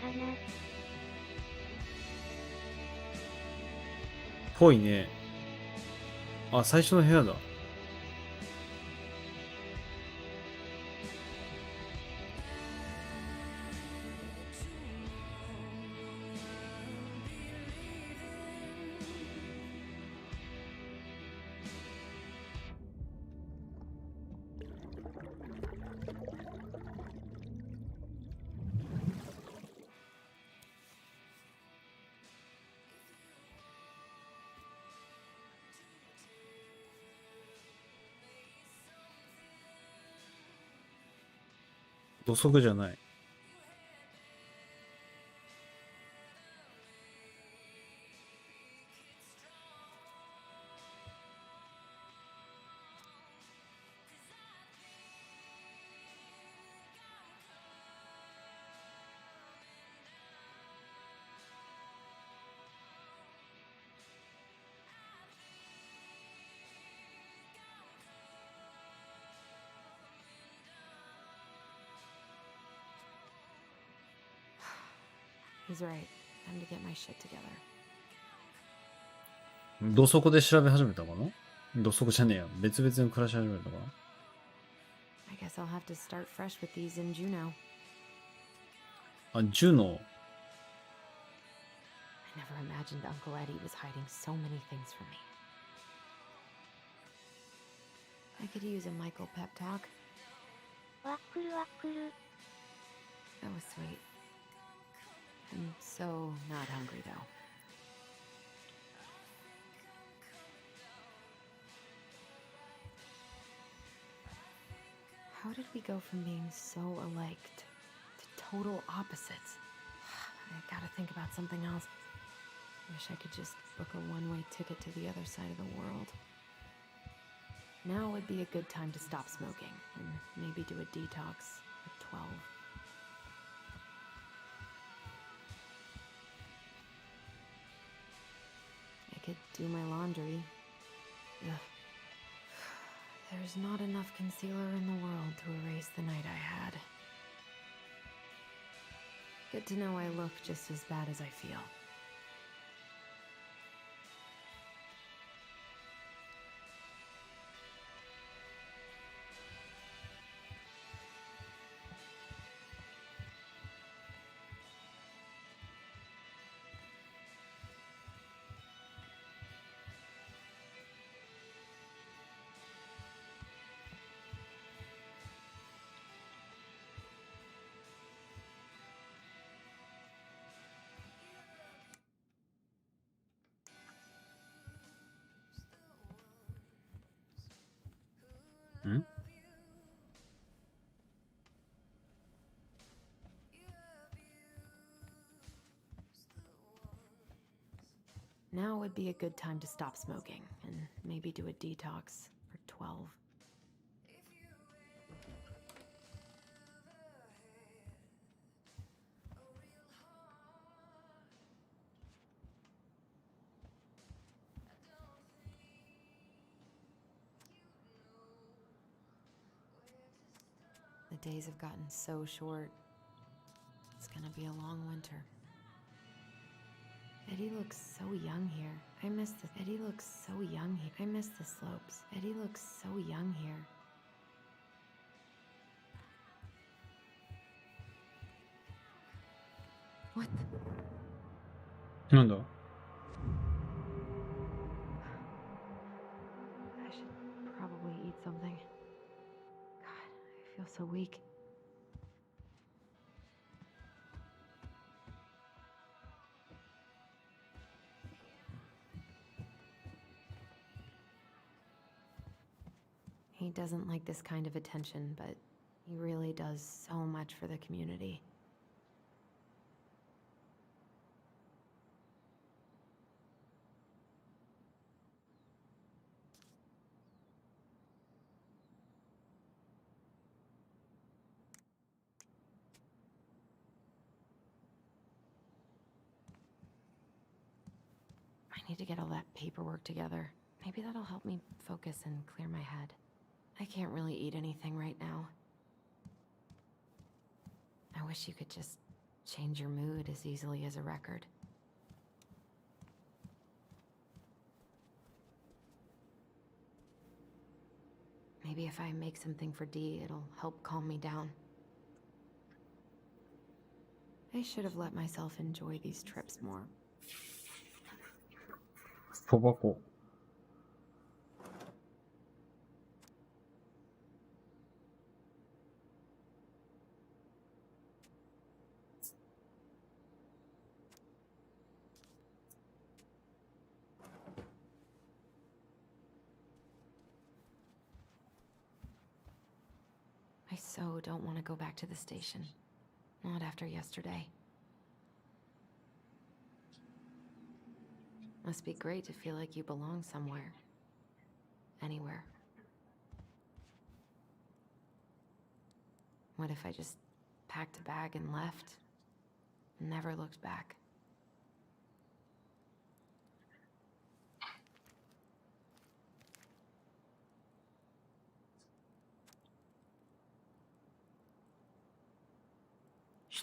ぽいね。あ、最初の部屋だ。土足じゃない。He's right. Time to get my shit together. 土足で調べ始めたかな。土足じゃねえや。別々に暮らし始めたかな。I guess I'll have to start fresh with these in Juneau. あ、ジュノ。I never imagined Uncle Eddie was hiding so many things from me. I could use a Michael pep talk. ワックルワックル。 That was sweet. I'm so not hungry though. How did we go from being so alike to total opposites? I gotta think about something else. Wish I could just book a one-way ticket to the other side of the world. Now would be a good time to stop smoking and maybe do a detox at 12. I could do my laundry. Ugh. There's not enough concealer in the world to erase the night I had. Good to know I look just as bad as I feel. Hmm? Now would be a good time to stop smoking and maybe do a detox for 12. The days have gotten so short. It's gonna be a long winter. Eddie looks so young here. Eddie looks so young here. I miss the slopes. Eddie looks so young here. What the? なんだ。 I should probably eat something. God, I feel so weak. He doesn't like this kind of attention, but he really does so much for the community. I need to get all that paperwork together. Maybe that'll help me focus and clear my head. I can't really eat anything right now. I wish you could just change your mood as easily as a record. Maybe if I make something for Dee, it'll help calm me down. I should have let myself enjoy these trips more. 小箱。I so don't want to go back to the station. Not after yesterday. Must be great to feel like you belong somewhere. Anywhere. What if I just packed a bag and left? Never looked back.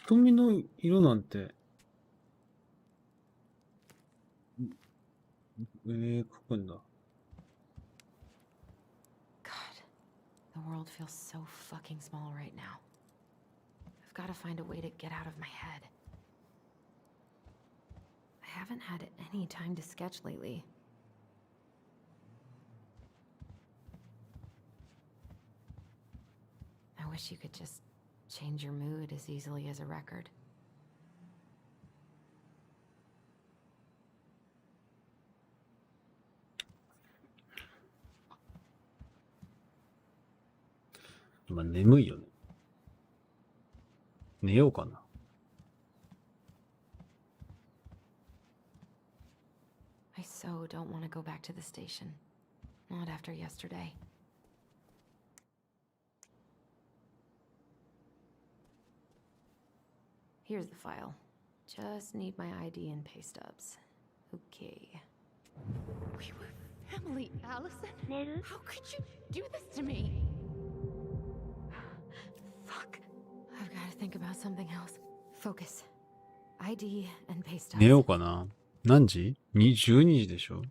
瞳の色なんて書くんだ。God, the world feels so fucking small right now. I've got to find a way to get out of my head. I haven't had any time to sketch lately. I wish you could just change your mood as easily as a record.まあ眠いよね。寝ようかな。I so don't want to go back to the station. Not after yesterday. Here's the file. Just need my ID and pay stubs. Okay. We were family, Allison. 寝る How could you do this to me? Fuck. I've got to think about something else. Focus. ID and pay stubs. 寝ようかな。何時 ?12 時でしょ。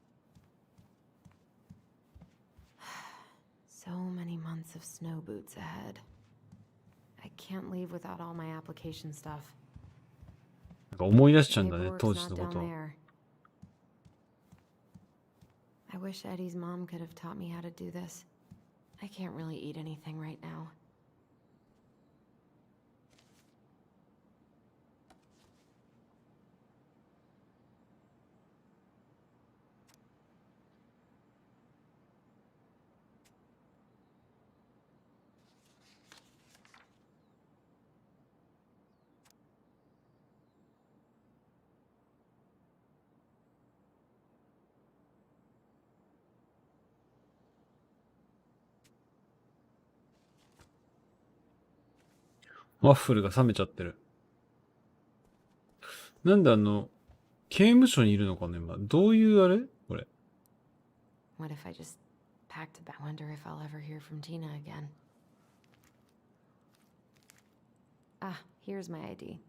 So many months of snow boots ahead. I can't leave without all my application stuff. なんか思い出しちゃうんだね、 Paperwork's 当時 not のこ down と。 there. I wish Eddie's mom could have taught me how to do this. I can't really eat anything right now.ワッフルが冷めちゃってる。なんで刑務所にいるのかな今。どういうあれこれ。What if I just packed a bag? I wonder if I'll ever hear from Tina again. Ah, here's my ID.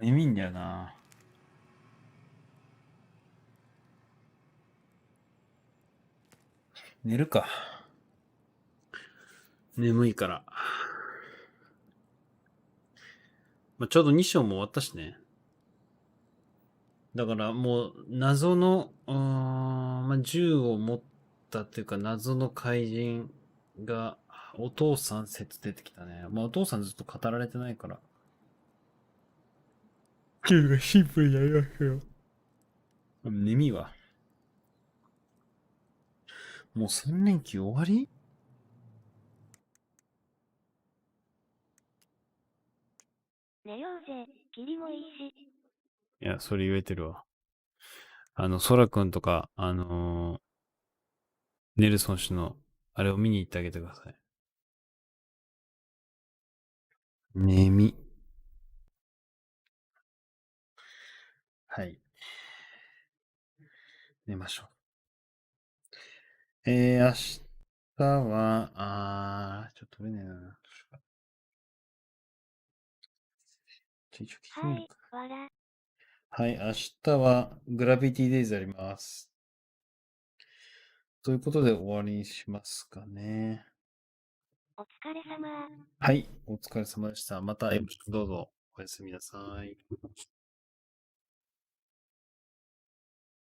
眠いんだよな。寝るか。眠いから。まあ、ちょうど2章も終わったしね。だからもう謎の、まあ、銃を持ったっていうか謎の怪人がお父さん説出てきたね。まあお父さんずっと語られてないから。銃がシンプルになりましたよ。眠いわ。もう3連休終わり？寝ようぜ、霧もいいし。いや、それ言えてるわ。ソラくんとか、ネルソン氏の、あれを見に行ってあげてください。眠。はい。寝ましょう。明日は、ちょっと取れないな。どうしようか。一応聞いてみるか。わら。はい、明日はグラビティデイズあります。ということで終わりにしますかね。お疲れ様。はい、お疲れ様でした。またよろしくどうぞ。おやすみなさい。